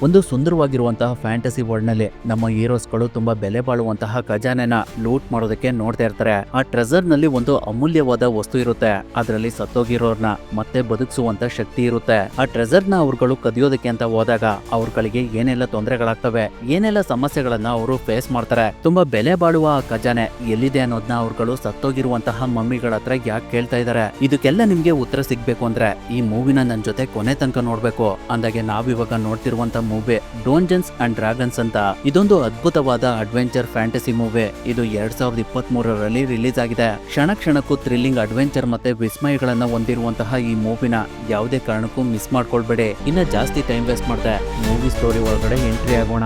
ಒಂದು ಸುಂದರವಾಗಿರುವಂತಹ fantasy world ನಲ್ಲಿ ನಮ್ಮ ಹೀರೋಸ್ಗಳು ತುಂಬಾ ಬೆಲೆ ಬಾಳುವಂತಹ ಖಜಾನೆನ ಲೂಟ್ ಮಾಡೋದಕ್ಕೆ ನೋಡ್ತಾ ಇರ್ತಾರೆ. ಆ ಟ್ರೆಸರ್ ನಲ್ಲಿ ಒಂದು ಅಮೂಲ್ಯವಾದ ವಸ್ತು ಇರುತ್ತೆ. ಅದರಲ್ಲಿ ಸತ್ತೋಗಿರೋರ್ನ ಮತ್ತೆ ಬದುಕಿಸುವಂತ ಶಕ್ತಿ ಇರುತ್ತೆ. ಆ ಟ್ರೆಸರ್ ನ ಅವ್ರುಗಳು ಕದಿಯೋದಕ್ಕೆ ಅಂತ ಹೋದಾಗ ಅವ್ರಗಳಿಗೆ ಏನೆಲ್ಲ ತೊಂದರೆಗಳಾಗ್ತವೆ, ಏನೆಲ್ಲ ಸಮಸ್ಯೆಗಳನ್ನ ಅವರು ಫೇಸ್ ಮಾಡ್ತಾರೆ. ತುಂಬಾ ಬೆಲೆ ಬಾಳುವ ಆ ಖಜಾನೆ ಎಲ್ಲಿದೆ ಅನ್ನೋದನ್ನ ಅವ್ರುಗಳು ಸತ್ತೋಗಿರುವಂತಹ ಮಮ್ಮಿಗಳ ಹತ್ರ ಯಾಕೆ ಕೇಳ್ತಾ ಇದಾರೆ? ಇದಕ್ಕೆಲ್ಲ ನಿಮ್ಗೆ ಉತ್ತರ ಸಿಗ್ಬೇಕು ಅಂದ್ರೆ ಈ ಮೂವಿನ ನನ್ ಜೊತೆ ಕೊನೆ ತನಕ ನೋಡ್ಬೇಕು. ಅಂದಾಗೆ ನಾವಿವಾಗ ನೋಡ್ತಿರುವಂತ ಮೂವಿ ಡೋಂಜನ್ಸ್ ಅಂಡ್ ಡ್ರ್ಯಾಗನ್ಸ್ ಅಂತ. ಇದೊಂದು ಅದ್ಭುತವಾದ ಅಡ್ವೆಂಚರ್ ಫ್ಯಾಂಟಸಿ ಮೂವಿ. ಇದು 2023ರಲ್ಲಿ ರಿಲೀಸ್ ಆಗಿದೆ. ಕ್ಷಣ ಕ್ಷಣಕ್ಕೂ ಥ್ರಿಲ್ಲಿಂಗ್, ಅಡ್ವೆಂಚರ್ ಮತ್ತೆ ವಿಸ್ಮಯಗಳನ್ನ ಹೊಂದಿರುವಂತಹ ಈ ಮೂವಿನ ಯಾವುದೇ ಕಾರಣಕ್ಕೂ ಮಿಸ್ ಮಾಡ್ಕೊಳ್ಬೇಡಿ. ಇನ್ನ ಜಾಸ್ತಿ ಟೈಮ್ ವೇಸ್ಟ್ ಮಾಡದೆ ಮೂವಿ ಸ್ಟೋರಿ ಒಳಗಡೆ ಎಂಟ್ರಿ ಆಗೋಣ.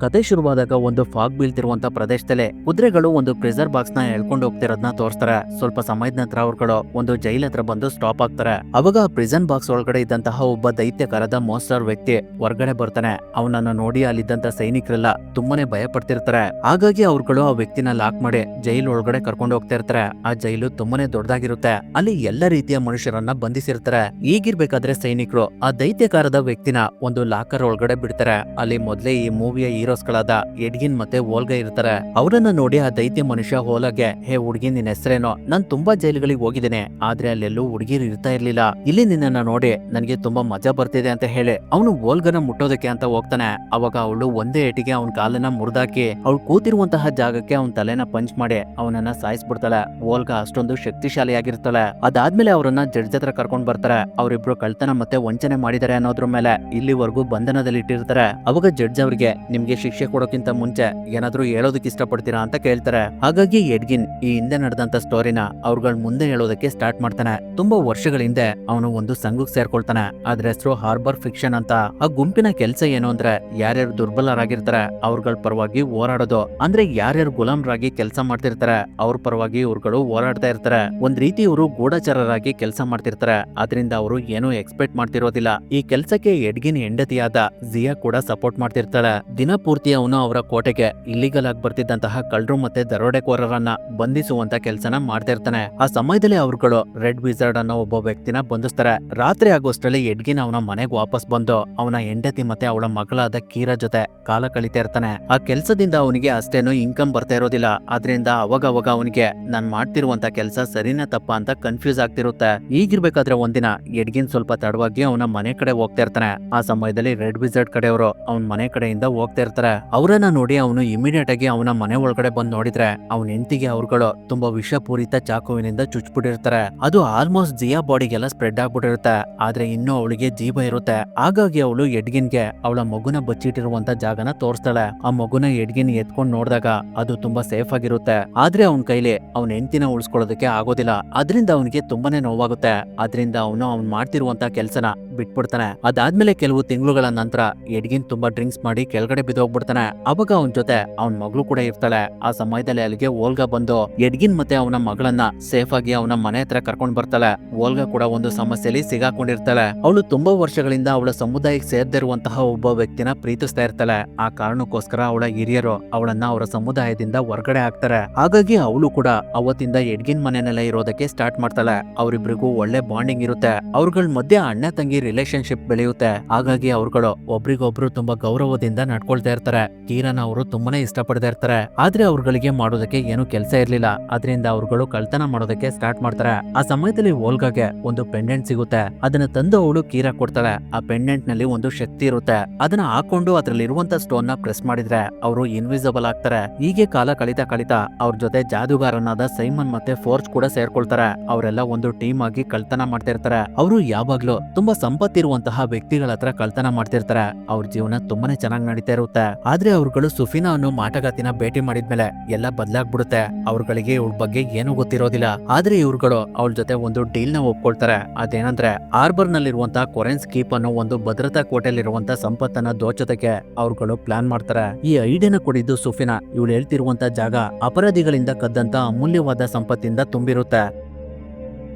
ಕತೆ ಶುರುವಾದಾಗ ಒಂದು ಫಾಗ್ ಬೀಳ್ತಿರುವಂತ ಪ್ರದೇಶದಲ್ಲಿ ಕುದುರೆಗಳು ಒಂದು ಪ್ರಿಸರ್ ಬಾಕ್ಸ್ ನ ಎಳ್ಕೊಂಡು ಹೋಗ್ತಿರೋದನ್ನ ತೋರಿಸ್ತಾರೆ. ಸ್ವಲ್ಪ ಸಮಯದ ನಂತರ ಅವ್ರುಗಳು ಒಂದು ಜೈಲ್ ಹತ್ರ ಬಂದು ಸ್ಟಾಪ್ ಆಗ್ತಾರೆ. ಅವಾಗ ಪ್ರಿಸನ್ ಬಾಕ್ಸ್ ಒಳಗಡೆ ಇದ್ದಂತಹ ಒಬ್ಬ ದೈತ್ಯಕಾರದ ಮೋಸ್ಟರ್ ವ್ಯಕ್ತಿ ಹೊರಗಡೆ ಬರ್ತಾನೆ. ಅವನನ್ನ ನೋಡಿ ಅಲ್ಲಿದ್ದಂತ ಸೈನಿಕರೆಲ್ಲ ತುಂಬಾನೇ ಭಯ ಪಡ್ತಿರ್ತಾರೆ. ಹಾಗಾಗಿ ಅವ್ರುಗಳು ಆ ವ್ಯಕ್ತಿನ ಲಾಕ್ ಮಾಡಿ ಜೈಲ್ ಒಳಗಡೆ ಕರ್ಕೊಂಡು ಹೋಗ್ತಾ ಇರ್ತಾರೆ. ಆ ಜೈಲು ತುಂಬಾನೇ ದೊಡ್ಡದಾಗಿರುತ್ತೆ. ಅಲ್ಲಿ ಎಲ್ಲ ರೀತಿಯ ಮನುಷ್ಯರನ್ನ ಬಂಧಿಸಿರ್ತಾರೆ. ಈಗಿರ್ಬೇಕಾದ್ರೆ ಸೈನಿಕರು ಆ ದೈತ್ಯಕಾರದ ವ್ಯಕ್ತಿನ ಒಂದು ಲಾಕರ್ ಒಳಗಡೆ ಬಿಡ್ತಾರೆ. ಅಲ್ಲಿ ಮೊದಲೇ ಈ ಮೂವಿಯ ಹೀರೋಸ್ಗಳಾದ ಎಡ್ಗಿನ್ ಮತ್ತೆ ಓಲ್ಗಾ ಇರ್ತಾರೆ. ಅವರನ್ನ ನೋಡಿ ಆ ದೈತ್ಯ ಮನುಷ್ಯ ಓಲಾಗೆ, ಹೇ ಹುಡುಗಿ, ನಿನ್ನ ಹೆಸರೇನೋ? ನಾನ್ ತುಂಬಾ ಜೈಲುಗಳಿಗೆ ಹೋಗಿದ್ದೇನೆ, ಆದ್ರೆ ಅಲ್ಲೆಲ್ಲೂ ಹುಡುಗಿರು ಇರ್ತಾ ಇರ್ಲಿಲ್ಲ. ಇಲ್ಲಿ ನಿನ್ನನ್ನ ನೋಡಿ ನನಗೆ ತುಂಬಾ ಮಜಾ ಬರ್ತಿದೆ ಅಂತ ಹೇಳಿ ಅವನು ಓಲ್ಗನ ಮುಟ್ಟೋದಕ್ಕೆ ಅಂತ ಹೋಗ್ತಾನೆ. ಅವಾಗ ಅವಳು ಒಂದೇ ಏಟಿಗೆ ಅವನ ಕಾಲನ್ನ ಮುರಿದಾಕಿ ಅವಳು ಕೂತಿರುವಂತಹ ಜಾಗಕ್ಕೆ ಅವನ ತಲೆನ ಪಂಚ್ ಮಾಡಿ ಅವನನ್ನ ಸಾಯಿಸ್ಬಿಡ್ತಾಳೆ. ಓಲ್ಗಾ ಅಷ್ಟೊಂದು ಶಕ್ತಿಶಾಲಿಯಾಗಿರ್ತಾಳೆ. ಅದಾದ್ಮೇಲೆ ಅವರನ್ನ ಜಡ್ಜ್ ಹತ್ರ ಕರ್ಕೊಂಡ್ ಬರ್ತಾರೆ. ಅವರಿಬ್ರು ಕಳ್ತನ ಮತ್ತೆ ವಂಚನೆ ಮಾಡಿದ್ದಾರೆ ಅನ್ನೋದ್ರ ಮೇಲೆ ಇಲ್ಲಿವರೆಗೂ ಬಂಧನದಲ್ಲಿ ಇಟ್ಟಿರ್ತಾರೆ. ಅವಾಗ ಜಡ್ಜ್ ಅವ್ರಿಗೆ, ನಿಮ್ಗೆ ಶಿಕ್ಷೆ ಕೊಡೋಕ್ಕಿಂತ ಮುಂಚೆ ಏನಾದ್ರೂ ಹೇಳೋದಕ್ಕೆ ಇಷ್ಟಪಡ್ತೀರಾ ಅಂತ ಕೇಳ್ತಾರೆ. ಹಾಗಾಗಿ ಎಡ್ಗಿನ್ ಈ ಹಿಂದೆ ನಡೆದಂತ ಸ್ಟೋರಿನ ಅವ್ರಗಳ ಮುಂದೆ ಹೇಳೋದಕ್ಕೆ ಸ್ಟಾರ್ಟ್ ಮಾಡ್ತಾನೆ. ತುಂಬಾ ವರ್ಷಗಳ ಹಿಂದೆ ಅವನು ಒಂದು ಸಂಘಕ್ಕೆ ಸೇರ್ಕೊಳ್ತಾನೆ. ಅದ್ರ ಹೆಸರು ಹಾರ್ಬರ್ ಫಿಕ್ಷನ್ ಅಂತ. ಆ ಗುಂಪಿನ ಕೆಲಸ ಏನು ಅಂದ್ರೆ ಯಾರ್ಯಾರು ದುರ್ಬಲರಾಗಿರ್ತಾರೆ ಅವ್ರಗಳ ಪರವಾಗಿ ಹೋರಾಡೋದು. ಅಂದ್ರೆ ಯಾರ್ಯಾರು ಗುಲಾಮರಾಗಿ ಕೆಲಸ ಮಾಡ್ತಿರ್ತಾರೆ ಅವ್ರ ಪರವಾಗಿ ಇವ್ರುಗಳು ಹೋರಾಡ್ತಾ ಇರ್ತಾರೆ. ಒಂದ್ ರೀತಿ ಇವರು ಗೂಢಚಾರರಾಗಿ ಕೆಲಸ ಮಾಡ್ತಿರ್ತಾರೆ. ಅದರಿಂದ ಅವರು ಏನೂ ಎಕ್ಸ್ಪೆಕ್ಟ್ ಮಾಡ್ತಿರೋದಿಲ್ಲ. ಈ ಕೆಲಸಕ್ಕೆ ಎಡ್ಗಿನ್ ಹೆಂಡತಿಯಾದ ಜಿಯಾ ಕೂಡ ಸಪೋರ್ಟ್ ಮಾಡ್ತಿರ್ತಾಳೆ. ದಿನ ಪೂರ್ತಿ ಅವನು ಅವರ ಕೋಟೆಗೆ ಇಲ್ಲಿಗಲ್ ಆಗಿ ಬರ್ತಿದ್ದಂತಹ ಕಳ್ಳರು ಮತ್ತೆ ದರೋಡೆಕೋರರನ್ನ ಬಂಧಿಸುವಂತ ಕೆಲಸನ ಮಾಡ್ತಾ ಇರ್ತಾನೆ. ಆ ಸಮಯದಲ್ಲಿ ಅವ್ರುಗಳು ರೆಡ್ ವಿಜಾರ್ಡ್ ಅನ್ನೋ ಒಬ್ಬ ವ್ಯಕ್ತಿನ ಬಂಧಿಸ್ತಾರೆ. ರಾತ್ರಿ ಆಗೋಷ್ಟರಲ್ಲಿ ಎಡ್ಗಿನ್ ಅವನ ಮನೆಗೆ ವಾಪಸ್ ಬಂದು ಅವನ ಹೆಂಡತಿ ಮತ್ತೆ ಅವಳ ಮಗಳಾದ ಕೀರಾ ಜೊತೆ ಕಾಲ ಕಳೀತಾ ಇರ್ತಾನೆ. ಆ ಕೆಲಸದಿಂದ ಅವನಿಗೆ ಅಷ್ಟೇನು ಇನ್ಕಮ್ ಬರ್ತಾ ಇರೋದಿಲ್ಲ. ಆದ್ರಿಂದ ಅವಾಗ ಅವನಿಗೆ ನಾನ್ ಮಾಡ್ತಿರುವಂತ ಕೆಲಸ ಸರಿನಾ ತಪ್ಪ ಅಂತ ಕನ್ಫ್ಯೂಸ್ ಆಗ್ತಿರುತ್ತೆ. ಈಗಿರ್ಬೇಕಾದ್ರೆ ಒಂದಿನ ಎಡ್ಗಿನ್ ಸ್ವಲ್ಪ ತಡವಾಗಿ ಅವನ ಮನೆ ಕಡೆ ಹೋಗ್ತಾ ಇರ್ತಾನೆ. ಆ ಸಮಯದಲ್ಲಿ ರೆಡ್ ವಿಜಾರ್ಡ್ ಕಡೆಯವರು ಅವನ ಮನೆ ಕಡೆಯಿಂದ ಹೋಗ್ತಾ ಇರ್ತಾರೆ. ಅವರನ್ನ ನೋಡಿ ಅವನು ಇಮಿಡಿಯೇಟ್ ಆಗಿ ಅವನ ಮನೆ ಒಳಗಡೆ ಬಂದು ನೋಡಿದ್ರೆ ಅವನ ಹೆಂಡತಿಗೆ ಅವ್ರುಗಳು ತುಂಬಾ ವಿಷಪೂರಿತ ಚಾಕುವಿನಿಂದ ಚುಚ್ಬಿಟ್ಟಿರ್ತಾರೆ. ಅದು ಆಲ್ಮೋಸ್ಟ್ ಜಿಯಾ ಬಾಡಿಗೆಲ್ಲ ಸ್ಪ್ರೆಡ್ ಆಗ್ಬಿಟ್ಟಿರುತ್ತೆ. ಆದ್ರೆ ಇನ್ನೂ ಅವಳಿಗೆ ಜೀವ ಇರುತ್ತೆ. ಹಾಗಾಗಿ ಅವಳು ಎಡ್ಗಿನ್ಗೆ ಅವಳ ಮಗುನ ಬಚ್ಚಿಟ್ಟಿರುವಂತ ಜಾಗನ ತೋರಿಸ್ತಾಳೆ. ಆ ಮಗುನ ಎಡ್ಗಿನ್ ಎತ್ಕೊಂಡ್ ನೋಡಿದಾಗ ಅದು ತುಂಬಾ ಸೇಫ್ ಆಗಿರುತ್ತೆ. ಆದ್ರೆ ಅವನ ಕೈಲಿ ಅವನ ಹೆಂಡತಿನ ಉಳಿಸ್ಕೊಳ್ಳೋದಕ್ಕೆ ಆಗೋದಿಲ್ಲ. ಅದರಿಂದ ಅವನಿಗೆ ತುಂಬಾನೇ ನೋವಾಗುತ್ತೆ. ಅದರಿಂದ ಅವನು ಮಾಡ್ತಿರುವಂತ ಕೆಲ್ಸನ ಬಿಟ್ಬಿಡ್ತಾನೆ. ಅದಾದ್ಮೇಲೆ ಕೆಲವು ತಿಂಗಳುಗಳ ನಂತರ ಎಡ್ಗಿನ್ ತುಂಬಾ ಡ್ರಿಂಕ್ಸ್ ಮಾಡಿ ಕೆಳಗಡೆ ಬಿದ್ದೋಗ್ಬಿಡ್ತಾನೆ. ಅವಾಗ ಅವನ ಜೊತೆ ಅವನ ಮಗಳು ಕೂಡ ಇರ್ತಾಳೆ. ಆ ಸಮಯದಲ್ಲಿ ಅಲ್ಲಿಗೆ ಓಲ್ಗಾ ಬಂದು ಎಡ್ಗಿನ್ ಮತ್ತೆ ಅವನ ಮಗಳನ್ನ ಸೇಫ್ ಆಗಿ ಅವನ ಮನೆ ಹತ್ರ ಕರ್ಕೊಂಡ್ ಬರ್ತಾಳೆ. ಓಲ್ಗಾ ಕೂಡ ಒಂದು ಸಮಸ್ಯೆಯಲ್ಲಿ ಸಿಗಾಕೊಂಡಿರ್ತಾಳೆ. ಅವಳು ತುಂಬಾ ವರ್ಷಗಳಿಂದ ಅವಳ ಸಮುದಾಯಕ್ಕೆ ಸೇರ್ದಿರುವಂತಹ ಒಬ್ಬ ವ್ಯಕ್ತಿನ ಪ್ರೀತಿಸ್ತಾ ಇರ್ತಾಳೆ. ಆ ಕಾರಣಕ್ಕೋಸ್ಕರ ಅವಳ ಹಿರಿಯರು ಅವಳನ್ನ ಅವರ ಸಮುದಾಯದಿಂದ ಹೊರಗಡೆ ಹಾಕ್ತಾರೆ. ಹಾಗಾಗಿ ಅವಳು ಕೂಡ ಅವತ್ತಿಂದ ಎಡ್ಗಿನ್ ಮನೆಯಲ್ಲೇ ಇರೋದಕ್ಕೆ ಸ್ಟಾರ್ಟ್ ಮಾಡ್ತಾಳೆ. ಅವರಿಬ್ರಿಗೂ ಒಳ್ಳೆ ಬಾಂಡಿಂಗ್ ಇರುತ್ತೆ. ಅವ್ರಗಳ ಮಧ್ಯೆ ಅಣ್ಣ ತಂಗಿ ರಿಲೇಶನ್ಶಿಪ್ ಬೆಳೆಯುತ್ತೆ. ಹಾಗಾಗಿ ಅವ್ರುಗಳು ಒಬ್ರಿಗೊಬ್ರು ತುಂಬಾ ಗೌರವದಿಂದ ನಡ್ಕೊಳ್ತಾ ಇರ್ತಾರೆ. ಕೀರಾನ ಅವರು ತುಂಬಾನೇ ಇಷ್ಟಪಡ್ತಾ ಇರ್ತಾರೆ. ಆದ್ರೆ ಅವ್ರಗಳಿಗೆ ಮಾಡೋದಕ್ಕೆ ಏನು ಕೆಲಸ ಇರ್ಲಿಲ್ಲ. ಅದರಿಂದ ಅವ್ರುಗಳು ಕಳ್ತನ ಮಾಡೋದಕ್ಕೆ ಸ್ಟಾರ್ಟ್ ಮಾಡ್ತಾರೆ. ಆ ಸಮಯದಲ್ಲಿ ಓಲ್ಗಾಗೆ ಒಂದು ಪೆಂಡೆಂಟ್ ಸಿಗುತ್ತೆ. ಅದನ್ನ ತಂದು ಅವಳು ಕೀರಾ ಕೊಡ್ತಾಳೆ. ಆ ಪೆಂಡೆಂಟ್ ನಲ್ಲಿ ಒಂದು ಶಕ್ತಿ ಇರುತ್ತೆ. ಅದನ್ನ ಹಾಕೊಂಡು ಅದ್ರಲ್ಲಿ ಇರುವಂತ ಸ್ಟೋನ್ ನ ಪ್ರೆಸ್ ಮಾಡಿದ್ರೆ ಅವರು ಇನ್ವಿಸಿಬಲ್ ಆಗ್ತಾರೆ. ಹೀಗೆ ಕಾಲ ಕಳಿತಾ ಅವ್ರ ಜೊತೆ ಜಾದೂಗಾರನಾದ ಸೈಮನ್ ಮತ್ತೆ ಫೋರ್ಜ್ ಕೂಡ ಸೇರ್ಕೊಳ್ತಾರೆ. ಅವರೆಲ್ಲ ಒಂದು ಟೀಮ್ ಆಗಿ ಕಳ್ತನ ಮಾಡ್ತಾ ಇರ್ತಾರೆ. ಅವರು ಯಾವಾಗ್ಲೂ ತುಂಬಾ ಸಂಪತ್ತಿರುವಂತಹ ವ್ಯಕ್ತಿಗಳ ಹತ್ರ ಕಳ್ತನ ಮಾಡ್ತಿರ್ತಾರೆ. ಅವ್ರ ಜೀವನ ತುಂಬಾನೇ ಚೆನ್ನಾಗಿ ನಡೀತಾ ಇರುತ್ತೆ. ಆದ್ರೆ ಅವ್ರುಗಳು ಸುಫಿನಾ ಅನ್ನೋ ಮಾಟಗಾತಿನ ಭೇಟಿ ಮಾಡಿದ್ಮೇಲೆ ಎಲ್ಲ ಬದಲಾಗ್ಬಿಡುತ್ತೆ. ಅವ್ರಗಳಿಗೆ ಇವಳ ಬಗ್ಗೆ ಏನೂ ಗೊತ್ತಿರೋದಿಲ್ಲ. ಆದ್ರೆ ಇವ್ರುಗಳು ಅವಳ ಜೊತೆ ಒಂದು ಡೀಲ್ ನ ಒಪ್ಕೊಳ್ತಾರೆ. ಅದೇನಂದ್ರೆ ಹಾರ್ಬರ್ ನಲ್ಲಿರುವಂತಹ ಕೊರೆನ್ಸ್ ಕೀಪ್ ಅನ್ನೋ ಒಂದು ಭದ್ರತಾ ಕೋಟೆಯಲ್ಲಿರುವಂತಹ ಸಂಪತ್ತನ್ನ ದೋಚೋದಕ್ಕೆ ಅವ್ರುಗಳು ಪ್ಲಾನ್ ಮಾಡ್ತಾರೆ. ಈ ಐಡಿಯಾನ ಕೊಡಿದ್ದು ಸುಫಿನಾ. ಇವಳು ಹೇಳ್ತಿರುವಂತ ಜಾಗ ಅಪರಾಧಿಗಳಿಂದ ಕದ್ದಂತ ಅಮೂಲ್ಯವಾದ ಸಂಪತ್ತಿಂದ ತುಂಬಿರುತ್ತೆ.